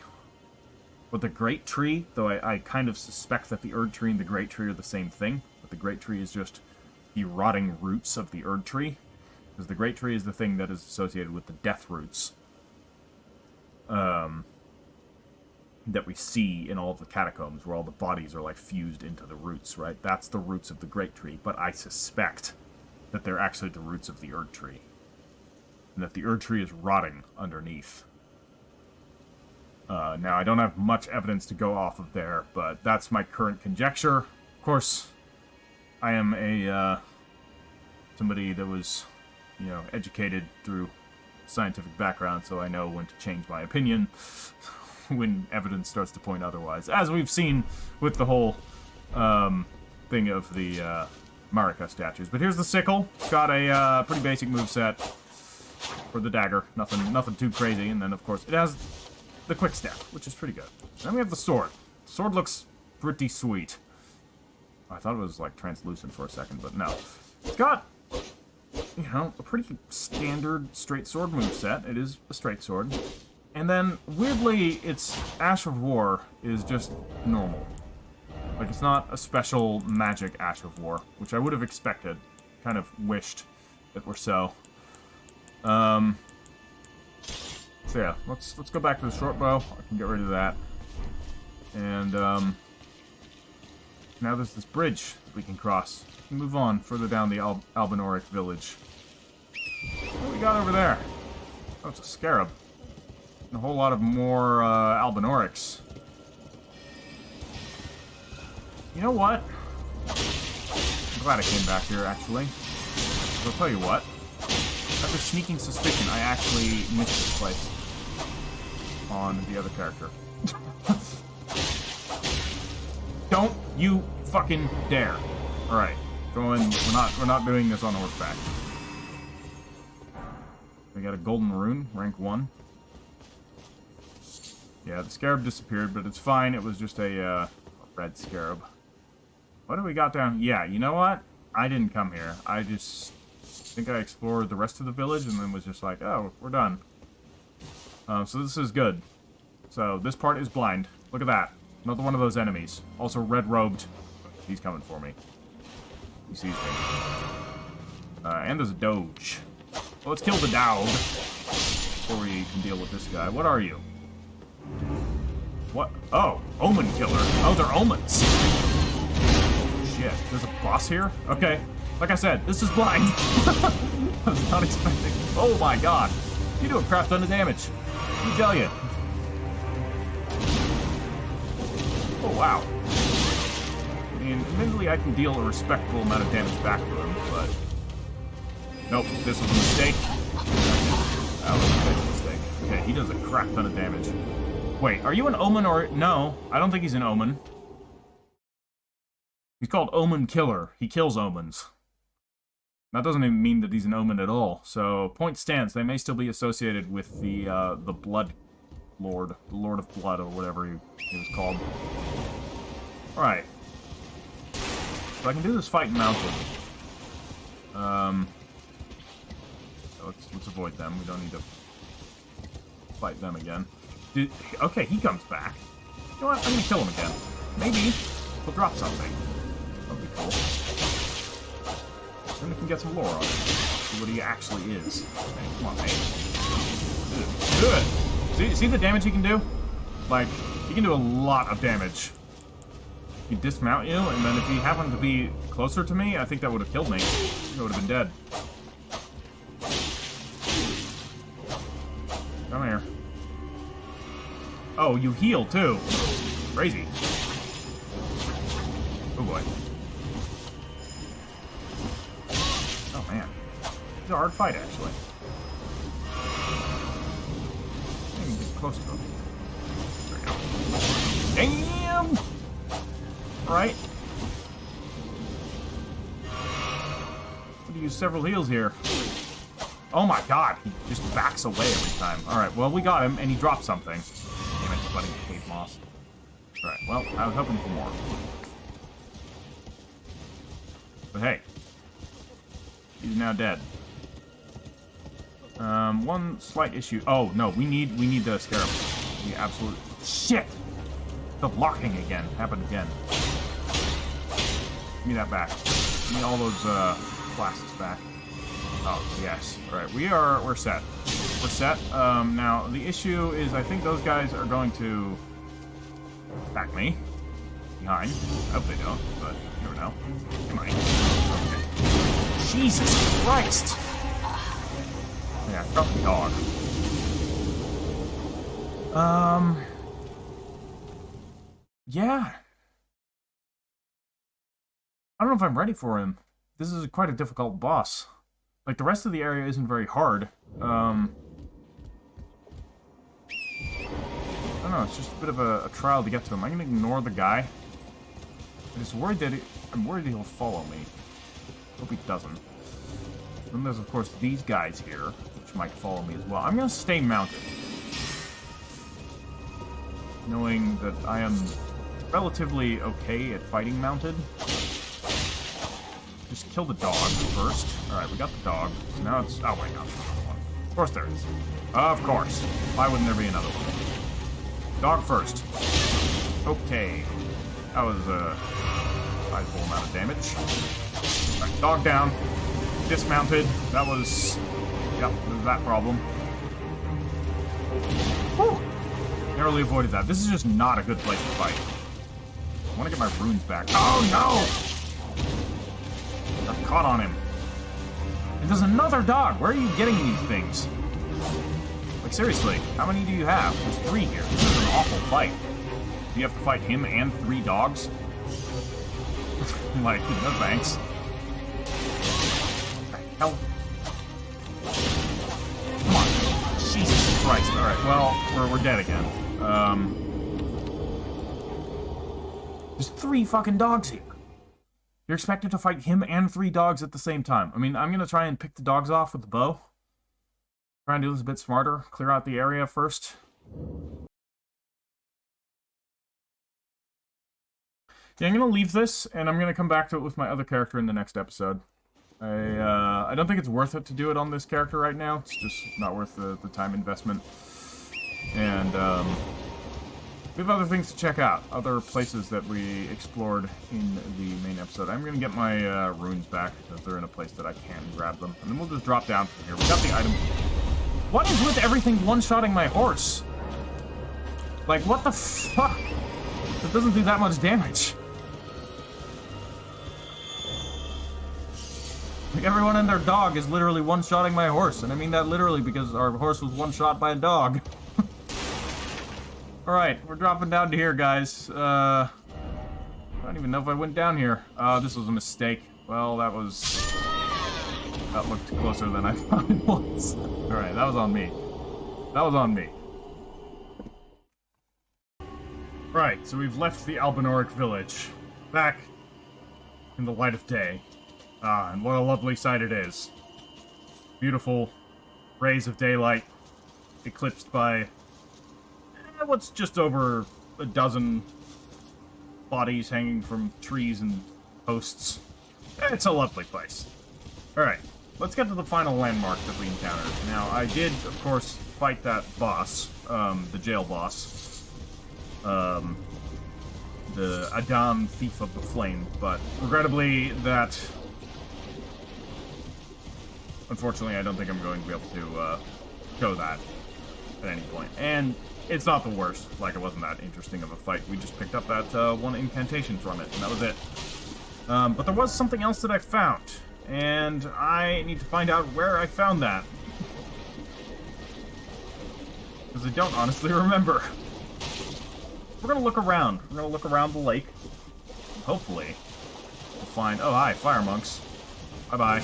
But the Great Tree, though I kind of suspect that the Erd Tree and the Great Tree are the same thing, but the Great Tree is just the rotting roots of the Erd Tree, because the Great Tree is the thing that is associated with the death roots that we see in all of the catacombs, where all the bodies are, like, fused into the roots, right? That's the roots of the Great Tree, but I suspect that they're actually the roots of the Erd Tree, and that the Erd Tree is rotting underneath. Now, I don't have much evidence to go off of there, but that's my current conjecture. Of course, I am a, somebody that was, you know, educated through scientific background, so I know when to change my opinion when evidence starts to point otherwise. As we've seen with the whole, thing of the, Marika statues. But here's the sickle. It's got a, pretty basic moveset for the dagger. Nothing too crazy. And then, of course, it has the quick step, which is pretty good. Then we have the sword. The sword looks pretty sweet. I thought it was, like, translucent for a second, but no. It's got, you know, a pretty standard straight sword moveset. It is a straight sword. And then, weirdly, its Ash of War is just normal. Like, it's not a special magic Ash of War, which I would have expected. Kind of wished it were so. So yeah, let's go back to the short bow. I can get rid of that. And, now there's this bridge that we can cross. We can move on further down the Albinauric village. What do we got over there? Oh, it's a scarab. And a whole lot of more, Albinaurics. You know what? I'm glad I came back here, actually. I'll tell you what. After sneaking suspicion, I actually missed this place on the other character. Don't you fucking dare! Alright, going. We're not doing this on horseback. We got a golden rune, rank 1. Yeah, the scarab disappeared, but it's fine. It was just a red scarab. What do we got down? Yeah, you know what? I didn't come here. I just think I explored the rest of the village and then was just like, oh, we're done. So this is good. So this part is blind. Look at that. Another one of those enemies. Also red-robed. He's coming for me. He sees me. And there's a doge. Well, let's kill the dog before we can deal with this guy. What are you? What? Oh, omen killer. Oh, they're omens. Shit. There's a boss here? Okay. Like I said, this is blind. I was not expecting. Oh my god. You do a crap ton of damage. Let me tell you. Oh wow. I mean, admittedly, I can deal a respectable amount of damage back to him, but nope, this was a mistake. That was a big mistake. Okay, he does a crap ton of damage. Wait, are you an omen or... No, I don't think he's an omen. He's called Omen Killer. He kills omens. That doesn't even mean that he's an omen at all. So, point stands, they may still be associated with the Blood Lord. The Lord of Blood, or whatever he was called. Alright. So I can do this fight mounted. Let's avoid them. We don't need to fight them again. Okay, he comes back. You know what? I'm gonna kill him again. Maybe he'll drop something. That'll be cool. Then we can get some lore on him. See what he actually is. Okay, come on, mate. Good. See the damage he can do? Like, he can do a lot of damage. He dismount you, and then if he happened to be closer to me, I think that would have killed me. I would have been dead. Come here. Oh, you heal, too. Crazy. Oh, boy. Oh, man. It's a hard fight, actually. I can get close to him. There we go. Damn! Alright. I'm gonna use several heals here. Oh my god, he just backs away every time. Alright, well, we got him, and he dropped something. Damn it, bloody cave moss. Alright, well, I was hoping for more. But hey. He's now dead. One slight issue. Oh, no, we need the scarab. We absolutely... Shit! The blocking again. Happened again. Give me that back. Give me all those flasks back. Oh, yes. Alright, we're set. We're set. Now, the issue is I think those guys are going to attack me. Behind. I hope they don't, but you never know. Come on. Okay. Jesus Christ! Yeah, drop the dog. Yeah. I don't know if I'm ready for him. This is quite a difficult boss. Like, the rest of the area isn't very hard. I don't know, it's just a bit of a trial to get to him. I'm gonna ignore the guy. I'm just worried that I'm worried he'll follow me. Hope he doesn't. Then there's, of course, these guys here, which might follow me as well. I'm gonna stay mounted. Knowing that I am relatively okay at fighting mounted. Just kill the dog first. Alright, we got the dog. So now it's... Oh, wait, no. Of course there is. Of course. Why wouldn't there be another one? Dog first. Okay. That was a sizable amount of damage. Alright, dog down. Dismounted. That was... Yep, there's that problem. Whew! Narrowly avoided that. This is just not a good place to fight. I want to get my runes back. Oh, no! Got caught on him. And there's another dog. Where are you getting these things? Like, seriously, how many do you have? There's 3 here. This is an awful fight. Do you have to fight him and 3 dogs? Like, no thanks. What the hell? Come on. Jesus Christ. Alright, well, we're dead again. There's 3 fucking dogs here. You're expected to fight him and 3 dogs at the same time. I mean, I'm gonna try and pick the dogs off with the bow. Try and do this a bit smarter. Clear out the area first. Yeah, I'm gonna leave this, and I'm gonna come back to it with my other character in the next episode. I don't think it's worth it to do it on this character right now. It's just not worth the time investment. And, we have other things to check out. Other places that we explored in the main episode. I'm gonna get my, runes back, because they're in a place that I can grab them. And then we'll just drop down from here. We got the item. What is with everything one-shotting my horse? Like, what the fuck? It doesn't do that much damage. Like, everyone and their dog is literally one-shotting my horse. And I mean that literally because our horse was one-shot by a dog. Alright, we're dropping down to here, guys. I don't even know if I went down here. This was a mistake. Well, that looked closer than I thought it was. Alright, that was on me. That was on me. Right, so we've left the Albinauric village. Back in the light of day. Ah, and what a lovely sight it is. Beautiful rays of daylight, eclipsed by what's just over a dozen bodies hanging from trees and posts. It's a lovely place. Alright, let's get to the final landmark that we encountered. Now, I did, of course, fight that boss, the jail boss. The Adam, Thief of the Flame, but regrettably that... Unfortunately, I don't think I'm going to be able to show that at any point. And it's not the worst. Like, it wasn't that interesting of a fight. We just picked up that one incantation from it, and that was it. But there was something else that I found, and I need to find out where I found that. Because I don't honestly remember. We're gonna look around. We're gonna look around the lake. Hopefully, we'll find... Oh, hi, fire monks. Bye-bye.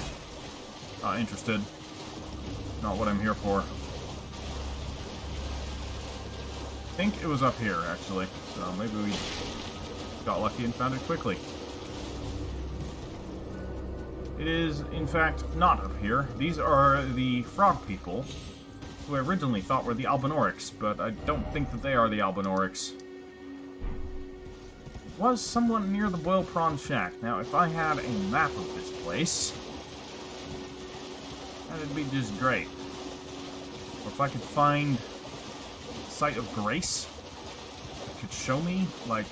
Not interested. Not what I'm here for. I think it was up here, actually. So maybe we got lucky and found it quickly. It is, in fact, not up here. These are the frog people, who I originally thought were the Albinaurics, but I don't think that they are the Albinaurics. Was someone near the Boil Prawn Shack. Now, if I had a map of this place, that'd be just great. Or if I could find Site of Grace, could show me, like,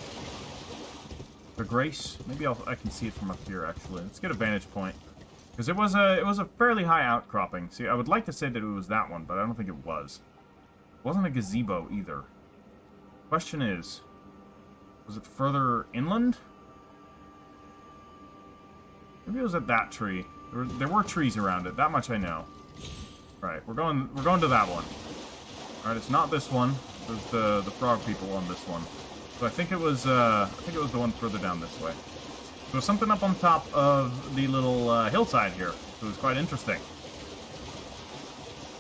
the grace. Maybe I can see it from up here, actually. Let's get a vantage point. Because it was a fairly high outcropping. See, I would like to say that it was that one, but I don't think it was. It wasn't a gazebo, either. Question is, was it further inland? Maybe it was at that tree. There were trees around it. That much I know. Right, we're going to that one. All right, it's not this one. There's the frog people on this one. So I think it was the one further down this way. There was something up on top of the little hillside here. So it was quite interesting.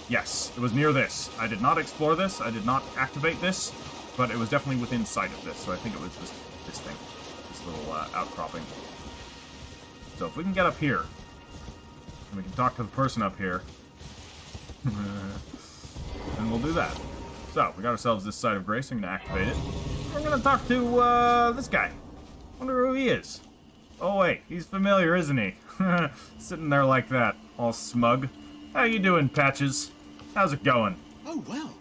Yes, it was near this. I did not explore this. I did not activate this, but it was definitely within sight of this. So I think it was just this thing, this little outcropping. So if we can get up here, and we can talk to the person up here, then we'll do that. So we got ourselves this site of grace. I'm going to activate it. We're going to talk to this guy. Wonder who he is. Oh wait, he's familiar, isn't he? Sitting there like that, all smug. How you doing, Patches? How's it going? Oh, well.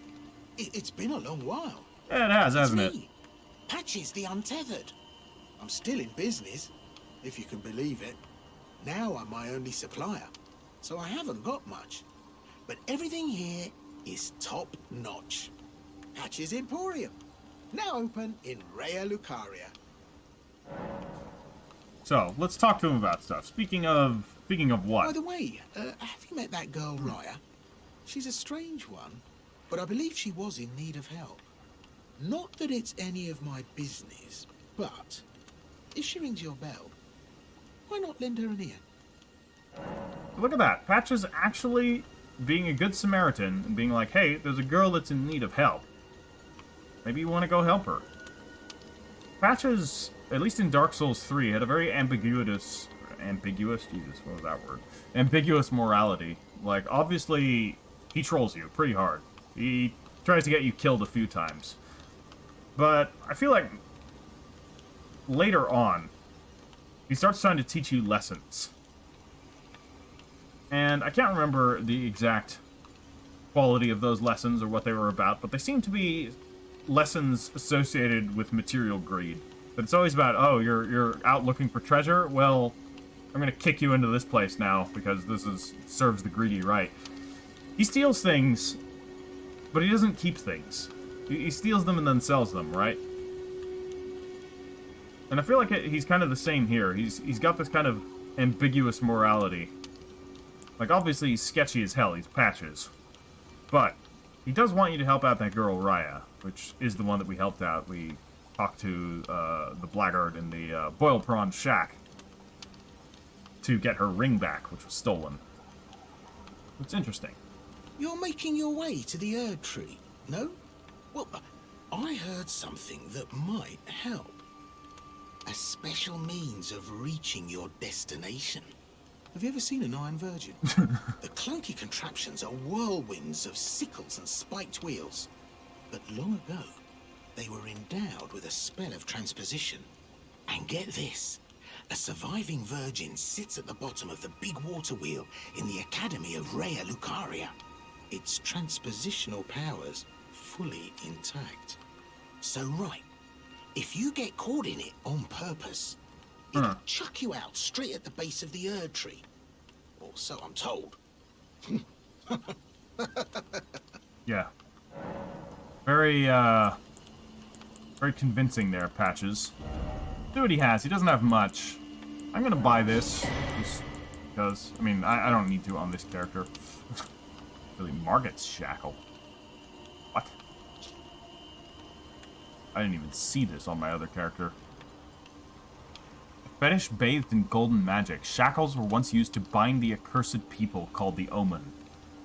It's been a long while. Yeah, it has, hasn't it? Me, Patches the Untethered. I'm still in business, if you can believe it. Now I'm my only supplier, so I haven't got much. But everything here is top-notch. Patches Emporium, now open in Raya Lucaria. So, let's talk to him about stuff. Speaking of what? By the way, have you met that girl, Raya? She's a strange one, but I believe she was in need of help. Not that it's any of my business, but if she rings your bell, why not lend her an ear? Look at that. Patches actually being a good Samaritan and being like, hey, there's a girl that's in need of help. Maybe you want to go help her. Patches, at least in Dark Souls 3, had a very ambiguous, Jesus, what was that word? Ambiguous morality. Like, obviously, he trolls you pretty hard. He tries to get you killed a few times. But I feel like later on, he starts trying to teach you lessons. And I can't remember the exact quality of those lessons or what they were about, but they seem to be lessons associated with material greed. But it's always about, oh, you're out looking for treasure? Well, I'm gonna kick you into this place now, because this serves the greedy right. He steals things, but he doesn't keep things. He steals them and then sells them, right? And I feel like he's kind of the same here. He's got this kind of ambiguous morality. Like, obviously, he's sketchy as hell. He's Patches. But he does want you to help out that girl, Raya, which is the one that we helped out. We talked to the blackguard in the boil prawn shack to get her ring back, which was stolen. It's interesting. You're making your way to the Erd Tree, no? Well, I heard something that might help. A special means of reaching your destination. Have you ever seen an Iron Virgin? The clunky contraptions are whirlwinds of sickles and spiked wheels. But long ago, they were endowed with a spell of transposition. And get this, a surviving virgin sits at the bottom of the big water wheel in the Academy of Raya Lucaria. Its transpositional powers fully intact. So right, if you get caught in it on purpose, it'll chuck you out straight at the base of the Erd Tree. Or so I'm told. Yeah. Very convincing there, Patches. Do what he has. He doesn't have much. I'm gonna buy this. Just because, I mean, I don't need to on this character. Really, Margot's shackle. What? I didn't even see this on my other character. Fetish bathed in golden magic, shackles were once used to bind the accursed people called the Omen.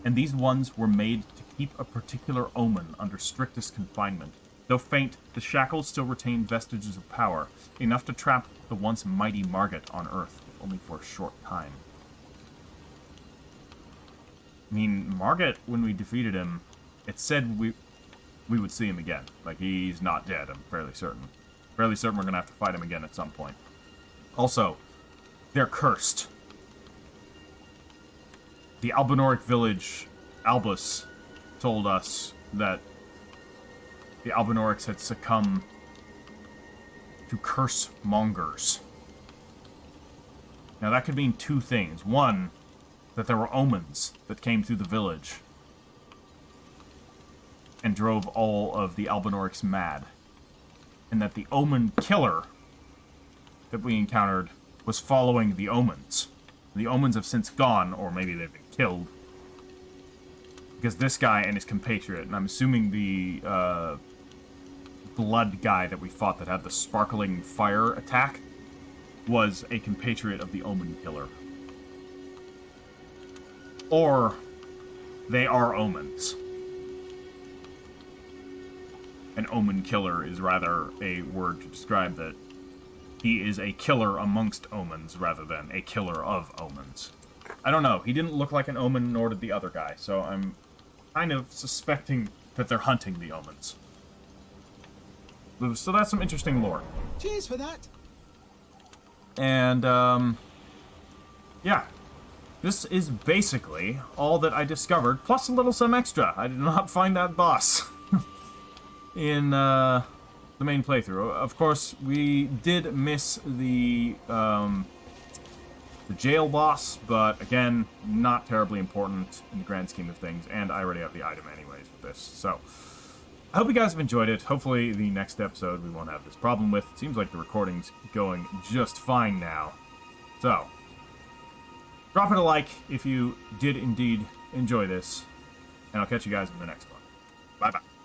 And these ones were made to keep a particular omen under strictest confinement. Though faint, the shackles still retain vestiges of power, enough to trap the once mighty Margot on Earth, if only for a short time. I mean, Margot, when we defeated him, it said we would see him again. Like, he's not dead, I'm fairly certain. Fairly certain we're gonna have to fight him again at some point. Also, they're cursed. The Albinauric village, Albus, told us that the Albinaurics had succumbed to curse mongers. Now that could mean two things. One, that there were omens that came through the village and drove all of the Albinaurics mad. And that the omen killer that we encountered was following the omens. The omens have since gone, or maybe they've been killed. Because this guy and his compatriot, and I'm assuming the blood guy that we fought that had the sparkling fire attack, was a compatriot of the omen killer. Or they are omens. An omen killer is rather a word to describe that he is a killer amongst omens rather than a killer of omens. I don't know. He didn't look like an omen, nor did the other guy, so I'm kind of suspecting that they're hunting the omens. So that's some interesting lore. Cheers for that. And, yeah. This is basically all that I discovered, plus a little some extra. I did not find that boss in, the main playthrough. Of course, we did miss the jail boss, but again, not terribly important in the grand scheme of things, and I already have the item anyways with this, so I hope you guys have enjoyed it. Hopefully the next episode we won't have this problem with. It seems like the recording's going just fine now. So, drop it a like if you did indeed enjoy this, and I'll catch you guys in the next one. Bye-bye.